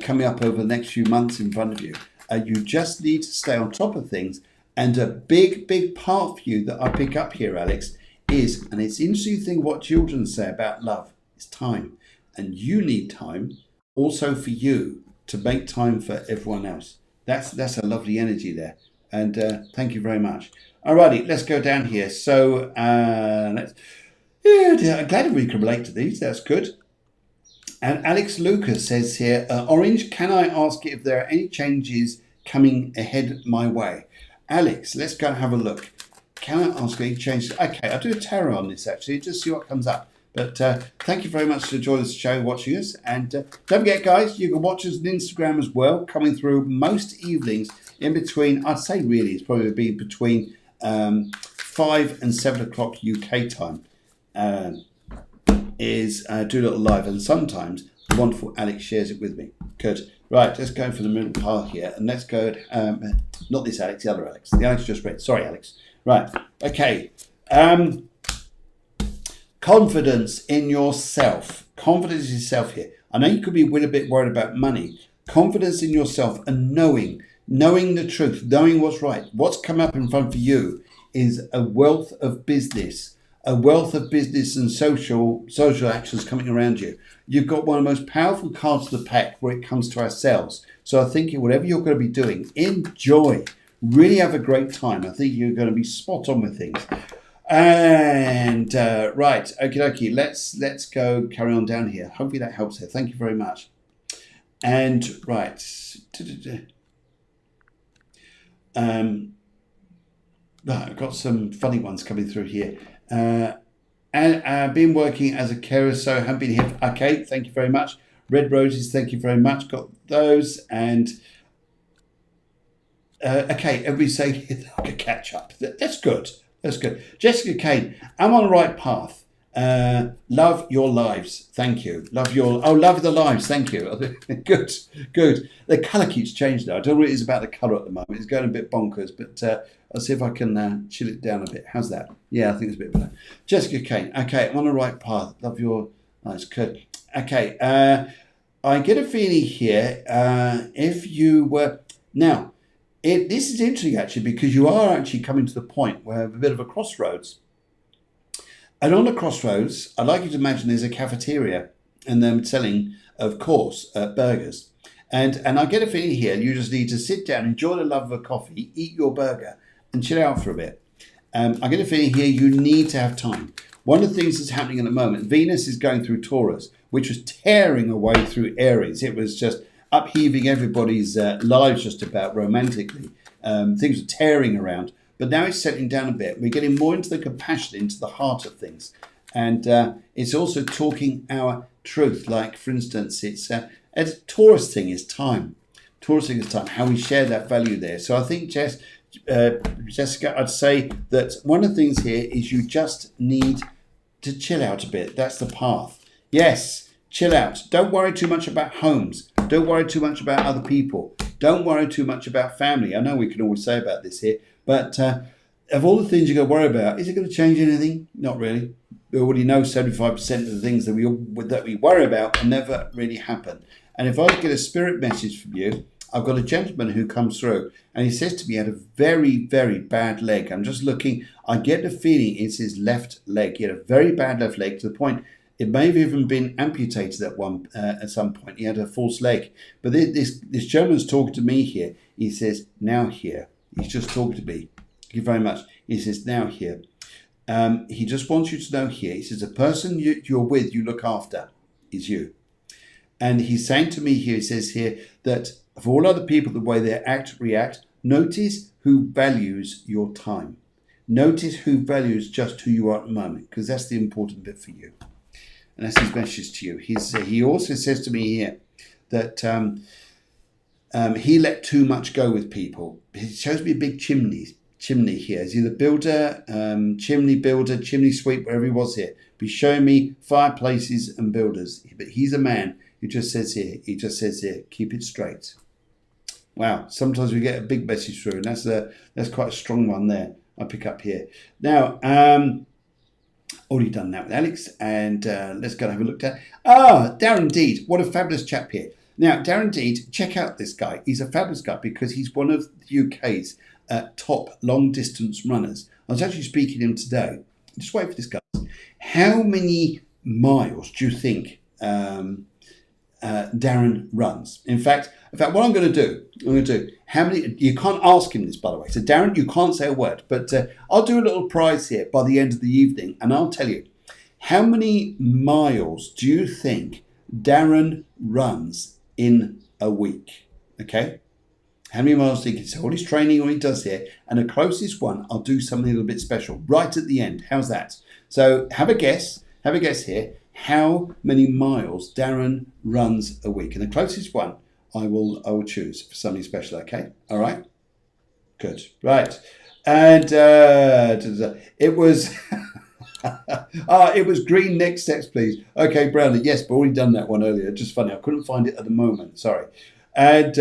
coming up over the next few months in front of you. You just need to stay on top of things. And a big, big part for you that I pick up here, Alex, is, and it's interesting thing what children say about love, it's time. And you need time also for you to make time for everyone else. That's a lovely energy there. And thank you very much. Alrighty, let's go down here. So I'm glad we can relate to these. That's good. And Alex Lucas says here, Orange, can I ask if there are any changes coming ahead my way? Alex, let's go and have a look. Can I ask any changes? Okay, I'll do a tarot on this actually, just see what comes up. But thank you very much for joining the show, watching us. And don't forget, guys, you can watch us on Instagram as well, coming through most evenings in between, I'd say really, it's probably be between 5 and 7 o'clock UK time. Is do a little live. And sometimes the wonderful Alex shares it with me. Good. Right, let's go for the middle part here. And let's go, not this Alex, the other Alex. The Alex just read. Sorry, Alex. Right, okay. Confidence in yourself. Confidence in yourself here. I know you could be a little bit worried about money. Confidence in yourself and knowing the truth, knowing what's right. What's come up in front of you is a wealth of business. A wealth of business and social actions coming around you. You've got one of the most powerful cards of the pack where it comes to ourselves. So I think whatever you're going to be doing, enjoy. Really have a great time. I think you're going to be spot on with things. And right, okie dokie, let's go carry on down here. Hopefully that helps here. Thank you very much. And right. I've got some funny ones coming through here. And I've been working as a carer, so I haven't been here. Okay, thank you very much. Red roses, thank you very much. Got those. And okay, everybody saying like a catch up. That's good. That's good. Jessica Kane, I'm on the right path. Love your lives. Thank you. Love the lives. Thank you. Good, good. The colour keeps changing now. I don't know what it is about the colour at the moment. It's going a bit bonkers, but I'll see if I can chill it down a bit. How's that? Yeah, I think it's a bit better. Jessica Kane. Okay, I'm on the right path. Love your lives. Good. Okay. I get a feeling here. If you were now. This is interesting actually because you are actually coming to the point where a bit of a crossroads. And on the crossroads, I'd like you to imagine there's a cafeteria and them selling, of course, burgers. And I get a feeling here you just need to sit down, enjoy the love of a coffee, eat your burger and chill out for a bit. I get a feeling here you need to have time. One of the things that's happening at the moment, Venus is going through Taurus, which was tearing away through Aries. It was just upheaving everybody's lives just about romantically. Things are tearing around, but now it's settling down a bit. We're getting more into the compassion, into the heart of things. And it's also talking our truth. Like, for instance, it's a Taurus thing is time. Taurus thing is time, how we share that value there. So I think, Jessica, I'd say that one of the things here is you just need to chill out a bit. That's the path. Yes, chill out. Don't worry too much about homes. Don't worry too much about other people. Don't worry too much about family. I know we can always say about this here, but of all the things you're going to worry about, is it going to change anything? Not really. We already know 75% of the things that we worry about will never really happen. And if I get a spirit message from you, I've got a gentleman who comes through and he says to me he had a very, very bad leg. I'm just looking. I get the feeling it's his left leg. He had a very bad left leg to the point It may have even been amputated at some point. He had a false leg. But this gentleman's talking to me here. He says, now here. He's just talking to me. Thank you very much. He says, now here. He just wants you to know here. He says, the person you're with, you look after, is you. And he's saying to me here, he says here, that for all other people, the way they react, notice who values your time. Notice who values just who you are at the moment, because that's the important bit for you. And that's his message to you. He also says to me here that he let too much go with people. He shows me a big chimney here. Is he the builder, chimney builder, chimney sweep, wherever he was here? But he's showing me fireplaces and builders. But he's a man who just says here, keep it straight. Wow, sometimes we get a big message through, and that's quite a strong one there. I pick up here. Now, already done that with Alex, and let's go and have a look at Darren Deed. What a fabulous chap here. Now, Darren Deed, check out this guy. He's a fabulous guy because he's one of the UK's top long distance runners. I was actually speaking to him today. Just wait for this guy. How many miles do you think Darren runs? In fact, what I'm going to do, how many, you can't ask him this, by the way. So Darren, you can't say a word, but I'll do a little prize here by the end of the evening, and I'll tell you, how many miles do you think Darren runs in a week? Okay? How many miles do you think? So all his training, all he does here, and the closest one, I'll do something a little bit special right at the end. How's that? So have a guess here, how many miles Darren runs a week. And the closest one, I will choose for something special, okay? All right? Good. Right. And it was it was green. Next steps, please. Okay, Brownlee. Yes, but already done that one earlier. Just funny. I couldn't find it at the moment. Sorry. And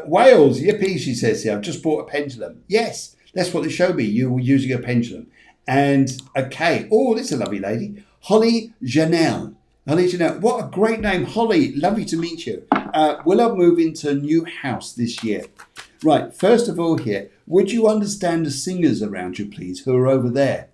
Wales, yippee, she says here. I've just bought a pendulum. Yes, that's what they showed me. You were using a pendulum. And okay. Oh, this is a lovely lady. Holly Janelle. Holly Janelle. What a great name. Holly, lovely to meet you. Will I move into a new house this year? Right, first of all here, would you understand the singers around you, please, who are over there?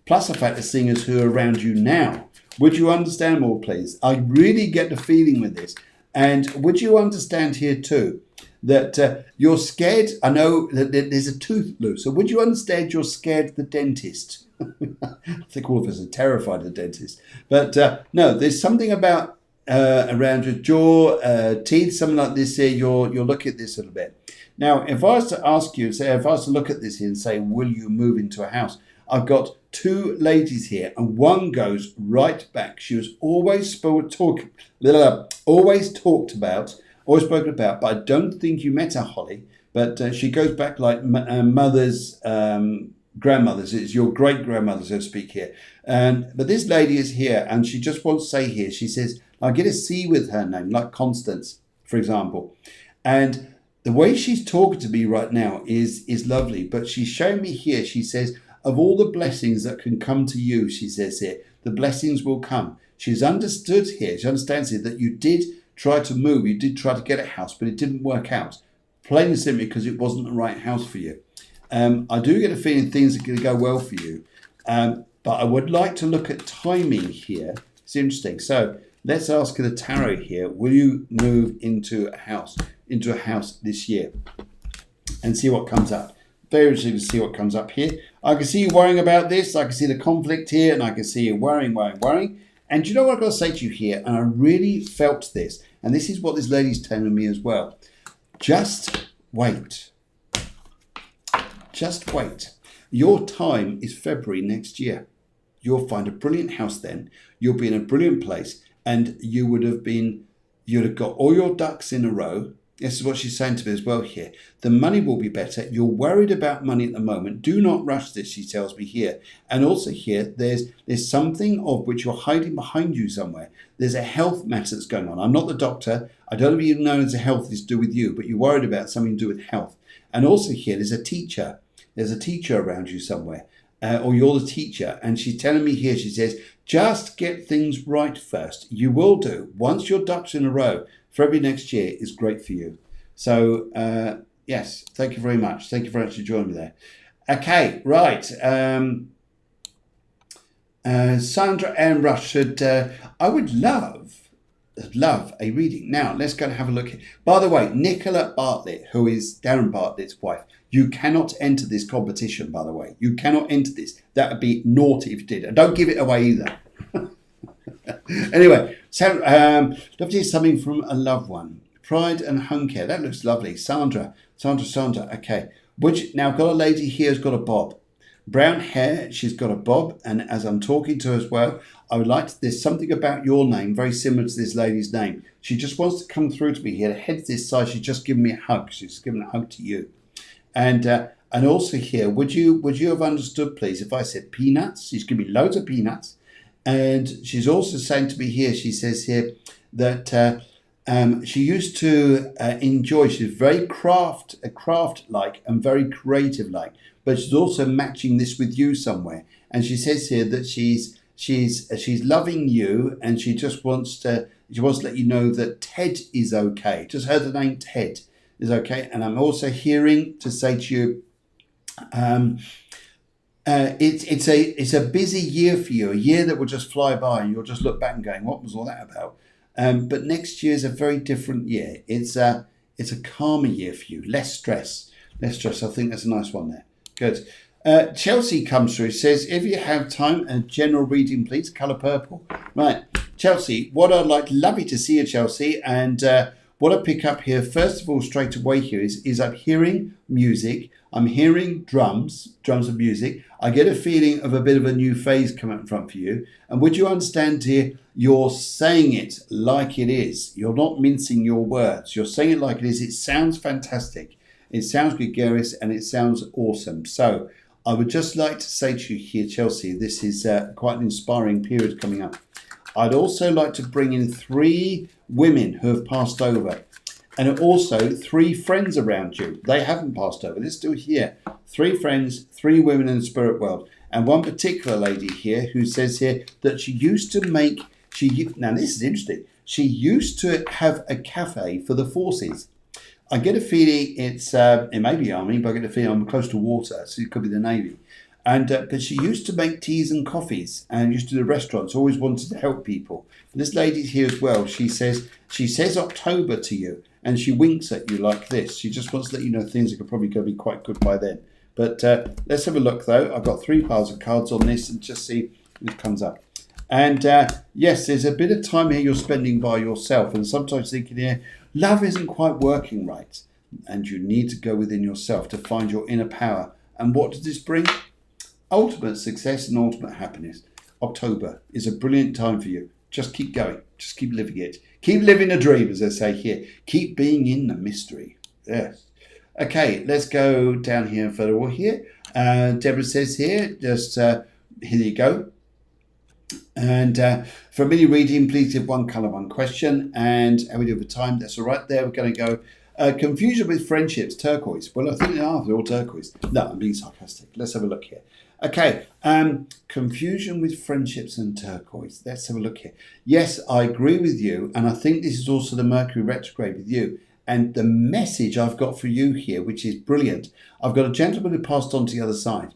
Plus the fact the singers who are around you now. Would you understand them all, please? I really get the feeling with this. And would you understand here too that you're scared? I know that there's a tooth loose. So would you understand you're scared of the dentist? I think all of us are terrified of the dentist. But no, there's something about around your jaw, teeth, something like this here. You'll look at this a little bit. Now, if I was to ask you, if I was to look at this here and say, will you move into a house? I've got two ladies here, and one goes right back. She was always spoken about, but I don't think you met her, Holly. But she goes back like mothers, grandmothers. It's your great grandmother, so to speak here. But this lady is here, and she just wants to say here. She says, "I get a C with her name, like Constance, for example." And the way she's talking to me right now is lovely. But she's showing me here. She says, "Of all the blessings that can come to you," she says here, "the blessings will come." She's understood here. She understands here that you did try to move. You did try to get a house, but it didn't work out. Plain and simply because it wasn't the right house for you. I do get a feeling things are going to go well for you. But I would like to look at timing here. It's interesting. So let's ask the tarot here. Will you move into a house this year? And see what comes up. Very interesting to see what comes up here. I can see you worrying about this. I can see the conflict here, and I can see you worrying. And do you know what I've got to say to you here? And I really felt this. And this is what this lady's telling me as well. Just wait. Just wait. Your time is February next year. You'll find a brilliant house then. You'll be in a brilliant place. And you'd have got all your ducks in a row. This is what she's saying to me as well here. The money will be better. You're worried about money at the moment. Do not rush this, she tells me here. And also here, there's something of which you're hiding behind you somewhere. There's a health matter that's going on. I'm not the doctor. I don't know if you know it's a health is to do with you, but you're worried about something to do with health. And also here, there's a teacher. There's a teacher around you somewhere. Or you're the teacher. And she's telling me here, she says, just get things right first. You will do. Once your ducks in a row, February next year is great for you. So, yes, thank you very much. Thank you very much for joining me there. Okay, right. Sandra Ann Rush said, I would love a reading. Now, let's go and have a look. By the way, Nicola Bartlett, who is Darren Bartlett's wife, you cannot enter this competition, by the way. You cannot enter this. That would be naughty if you did. And don't give it away either. Anyway, so love to hear something from a loved one. Pride and home care. That looks lovely. Sandra. Okay. Now, I've got a lady here who's got a bob. Brown hair, she's got a bob, and as I'm talking to her as well, I would like to, there's something about your name very similar to this lady's name. She just wants to come through to me here. The head's this size, she's just given me a hug. She's given a hug to you. And also here, would you have understood, please, if I said peanuts? She's giving me loads of peanuts. And she's also saying to me here, she says here that she used to enjoy, she's very craft-like and very creative-like. But she's also matching this with you somewhere. And she says here that she's loving you, and she just wants to let you know that Ted is okay. Just heard the name Ted is okay. And I'm also hearing to say to you, it's a busy year for you, a year that will just fly by, and you'll just look back and going, what was all that about? But next year is a very different year. It's a calmer year for you, less stress. I think that's a nice one there. Good. Chelsea comes through, says, if you have time, a general reading, please, colour purple. Right, Chelsea, what I'd like, lovely to see you, Chelsea. And what I pick up here, first of all, straight away here is I'm hearing music. I'm hearing drums of music. I get a feeling of a bit of a new phase coming from for you. And would you understand here, you're saying it like it is. You're not mincing your words. You're saying it like it is. It sounds fantastic. It sounds gregarious and it sounds awesome. So I would just like to say to you here, Chelsea, this is quite an inspiring period coming up. I'd also like to bring in 3 women who have passed over, and also 3 friends around you. They haven't passed over. They're still here. 3 friends, 3 women in the spirit world. And one particular lady here who says here that she used to make, now this is interesting, she used to have a cafe for the forces. I get a feeling it may be Army, but I get a feeling I'm close to water, so it could be the Navy. And but she used to make teas and coffees and used to do restaurants, always wanted to help people. This lady's here as well. She says October to you, and she winks at you like this. She just wants to let you know things are probably going to be quite good by then. But let's have a look, though. I've got 3 piles of cards on this and just see what comes up. And yes, there's a bit of time here you're spending by yourself, and sometimes thinking here, love isn't quite working right, and you need to go within yourself to find your inner power. And what does this bring? Ultimate success and ultimate happiness. October is a brilliant time for you. Just keep going. Just keep living it. Keep living a dream, as they say here. Keep being in the mystery. Yes. Okay, let's go down here further here. Deborah says here, just here you go. And for a mini reading, please give 1 colour, 1 question. And how we do over time, that's all right there. We're going to go confusion with friendships, turquoise. Well, I think they are. They're all turquoise. No, I'm being sarcastic. Let's have a look here. Okay, confusion with friendships and turquoise. Let's have a look here. Yes, I agree with you. And I think this is also the Mercury retrograde with you. And the message I've got for you here, which is brilliant. I've got a gentleman who passed on to the other side.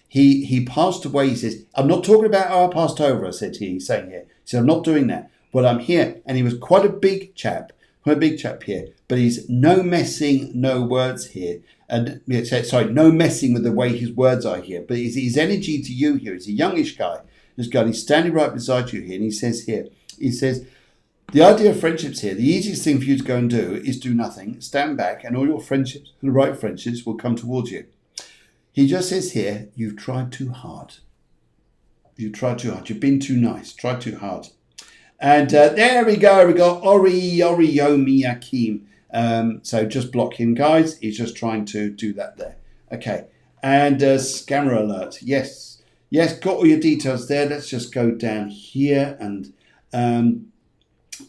He passed away. He says, I'm not talking about how I passed over, I said to you. He's saying here. He said, I'm not doing that. But I'm here. And he was quite a big chap here. But he's no messing, no words here. And sorry, no messing with the way his words are here. But his energy to you here is a youngish guy. He's standing right beside you here. And he says here, the idea of friendships here, the easiest thing for you to go and do is do nothing, stand back, and all your friendships, the right friendships, will come towards you. He just says here, you've tried too hard. You've tried too hard. You've been too nice. Tried too hard. And there we go. We got Oriyomi Akeem. So just block him, guys. He's just trying to do that there. Okay. And scammer alert. Yes. Yes, got all your details there. Let's just go down here. And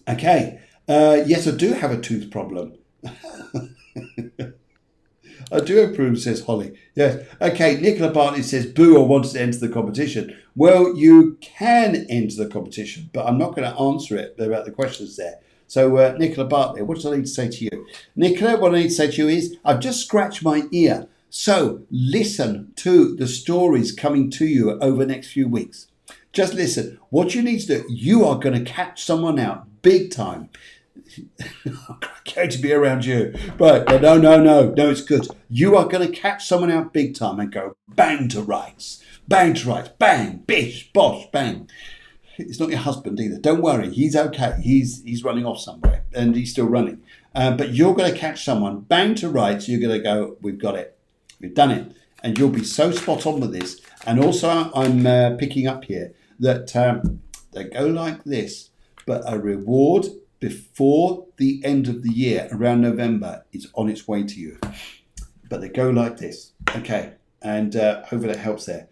okay. Yes, I do have a tooth problem. I do approve, says Holly. Yes. Okay, Nicola Bartley says, boo, I wanted to enter the competition. Well, you can enter the competition, but I'm not going to answer it about the questions there. So, Nicola Bartley, what do I need to say to you? Nicola, what I need to say to you is, I've just scratched my ear. So, listen to the stories coming to you over the next few weeks. Just listen. What you need to do, you are going to catch someone out big time. I'm going to be around you. Right. No, it's good. You are going to catch someone out big time and go bang to rights. Bang to rights. Bang. Bish. Bosh. Bang. It's not your husband either. Don't worry. He's okay. He's running off somewhere and he's still running. But you're going to catch someone bang to rights. You're going to go, we've got it. We've done it. And you'll be so spot on with this. And also I'm picking up here that they go like this, but a reward before the end of the year, around November, is on its way to you. But they go like this. Okay. And hopefully that helps there.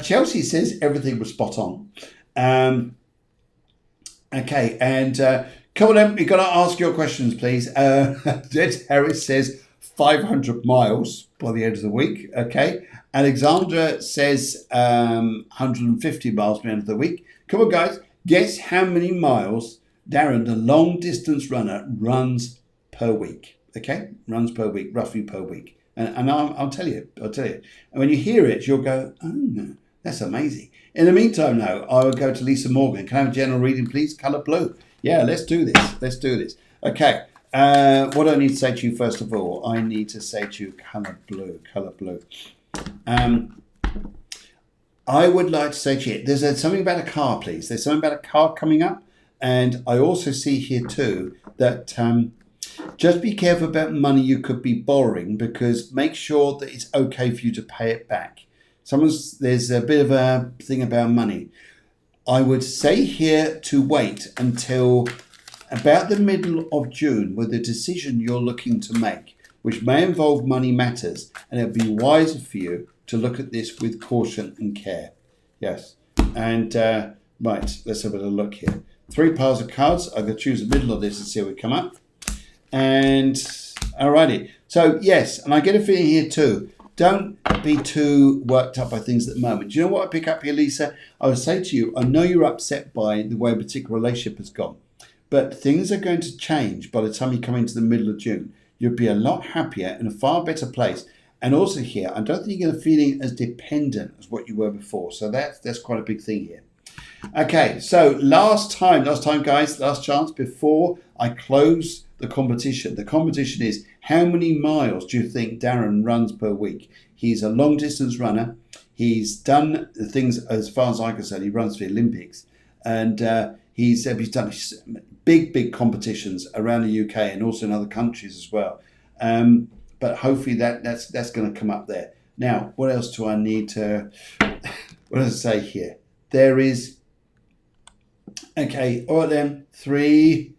Chelsea says everything was spot on. Okay. And come on then. You've got to ask your questions, please. Jed Harris says 500 miles by the end of the week. Okay. Alexandra says 150 miles by the end of the week. Come on, guys. Guess how many miles Darren, the long distance runner, runs per week. Okay, runs per week, roughly per week. And I'll tell you. And when you hear it, you'll go, oh, that's amazing. In the meantime, now, I will go to Lisa Morgan. Can I have a general reading, please? Colour blue. Yeah, let's do this. Okay, what do I need to say to you first of all? I need to say to you colour blue. I would like to say to you, there's something about a car, please. There's something about a car coming up. And I also see here too that just be careful about money you could be borrowing, because make sure that it's okay for you to pay it back. There's a bit of a thing about money. I would say here to wait until about the middle of June with the decision you're looking to make, which may involve money matters, and it'll be wiser for you to look at this with caution and care. Yes. And right, let's have a little look here. 3 piles of cards. I'm going to choose the middle of this and see what we come up. And alrighty. So yes, and I get a feeling here too. Don't be too worked up by things at the moment. Do you know what I pick up here, Lisa? I would say to you, I know you're upset by the way a particular relationship has gone, but things are going to change by the time you come into the middle of June. You'll be a lot happier, in a far better place. And also here, I don't think you're going to feeling as dependent as what you were before. So that's quite a big thing here. Okay, so last time, guys, last chance before I close the competition. The competition is, how many miles do you think Darren runs per week? He's a long distance runner. He's done the things, as far as I can say, he runs for the Olympics. And he's done big competitions around the UK and also in other countries as well. But hopefully that's going to come up there. Now, what else do I need to, what does it say here? There is, okay, all right then, 3,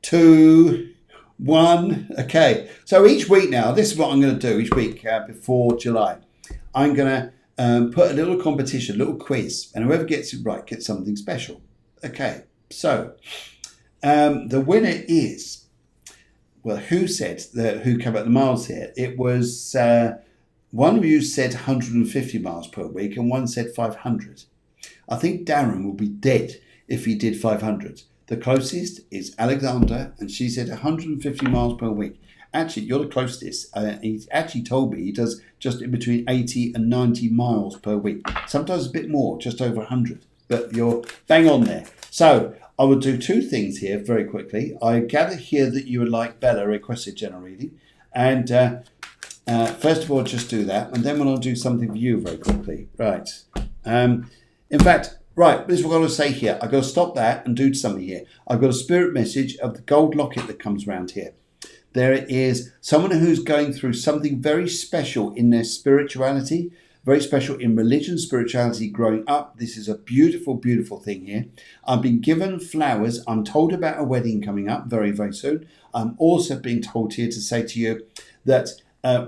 2, 1. Okay, so each week now, this is what I'm going to do each week before July. I'm going to put a little competition, a little quiz, and whoever gets it right gets something special. Okay, so the winner is, well, who came up the miles here? It was, one of you said 150 miles per week and one said 500. I think Darren will be dead if he did 500. The closest is Alexander, and she said 150 miles per week. Actually, you're the closest. He's actually told me he does just in between 80 and 90 miles per week. Sometimes a bit more, just over 100. But you're bang on there. So I will do 2 things here very quickly. I gather here that you would like Bella requested general reading. And first of all, just do that. And then I'll do something for you very quickly. Right. In fact, right, this is what I'm going to say here. I've got to stop that and do something here. I've got a spirit message of the gold locket that comes around here. There is someone who's going through something very special in their spirituality, very special in religion, spirituality, growing up. This is a beautiful, beautiful thing here. I've been given flowers. I'm told about a wedding coming up very, very soon. I'm also being told here to say to you that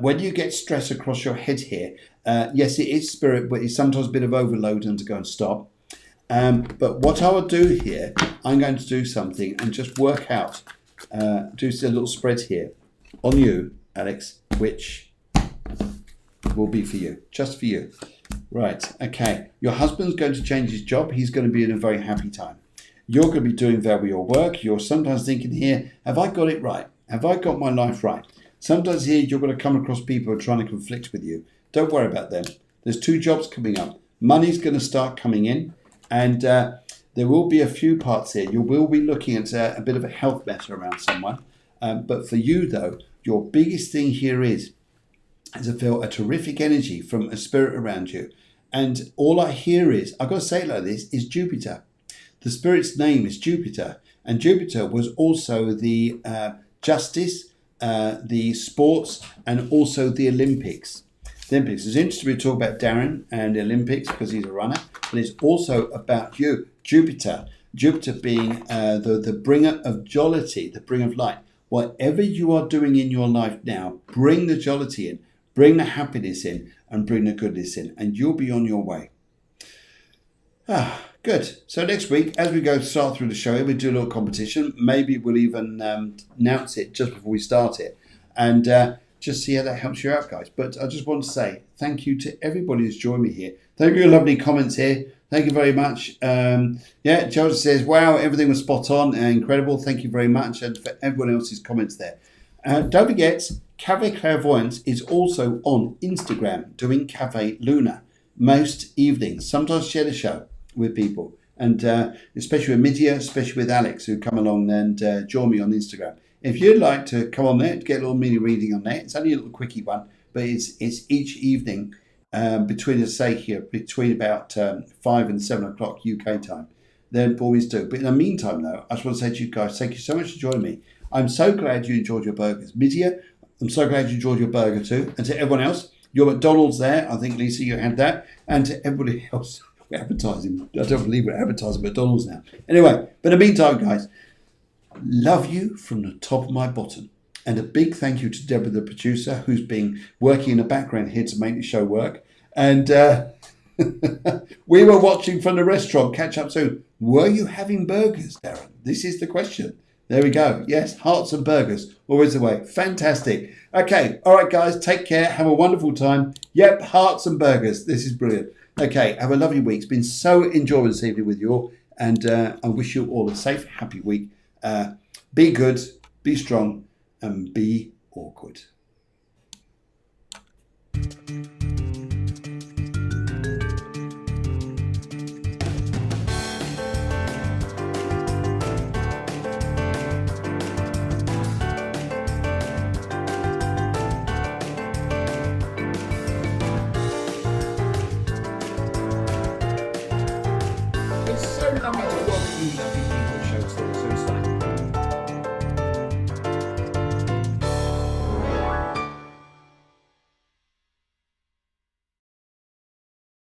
when you get stress across your head here, yes, it is spirit, but it's sometimes a bit of overload and to go and stop. But what I will do here, I'm going to do something and just work out, do a little spread here on you, Alex, which will be for you, just for you. Right, okay. Your husband's going to change his job. He's going to be in a very happy time. You're going to be doing very well work. You're sometimes thinking here, have I got it right? Have I got my life right? Sometimes here you're going to come across people who are trying to conflict with you. Don't worry about them. There's 2 jobs coming up. Money's going to start coming in. And there will be a few parts here. You will be looking at a bit of a health matter around someone. But for you, though, your biggest thing here is to feel a terrific energy from a spirit around you. And all I hear is, I've got to say it like this, is Jupiter. The spirit's name is Jupiter. And Jupiter was also the justice, the sports, and also the Olympics. The Olympics. It's interesting we talk about Darren and the Olympics because he's a runner, but it's also about you, Jupiter. Jupiter being the bringer of jollity, the bringer of light. Whatever you are doing in your life now, bring the jollity in, bring the happiness in, and bring the goodness in, and you'll be on your way. Good. So next week, as we go start through the show, we do a little competition. Maybe we'll even announce it just before we start it, and just see how that helps you out, guys. But I just want to say thank you to everybody who's joined me here. Thank you for your lovely comments here. Thank you very much. Yeah, Joseph says, wow, everything was spot on and incredible. Thank you very much. And for everyone else's comments there. Don't forget, Cafe Clairvoyance is also on Instagram doing Cafe Luna most evenings. Sometimes share the show with people. And especially with Midia, especially with Alex, who come along and join me on Instagram. If you'd like to come on there, get a little mini reading on there. It's only a little quickie one, but it's each evening. Between about 5 and 7 o'clock UK time, then always do. But in the meantime, though, I just want to say to you guys, thank you so much for joining me. I'm so glad you enjoyed your burgers. Midia, I'm so glad you enjoyed your burger too. And to everyone else, your McDonald's there, I think, Lisa, you had that. And to everybody else, we're advertising. I don't believe we're advertising McDonald's now. Anyway, but in the meantime, guys, love you from the top of my bottom. And a big thank you to Deborah, the producer, who's been working in the background here to make the show work. And we were watching from the restaurant. Catch up soon. Were you having burgers, Darren? This is the question. There we go. Yes, hearts and burgers. Always the way. Fantastic. Okay. All right, guys. Take care. Have a wonderful time. Yep, hearts and burgers. This is brilliant. Okay. Have a lovely week. It's been so enjoyable this evening with you all. And I wish you all a safe, happy week. Be good. Be strong. And be awkward.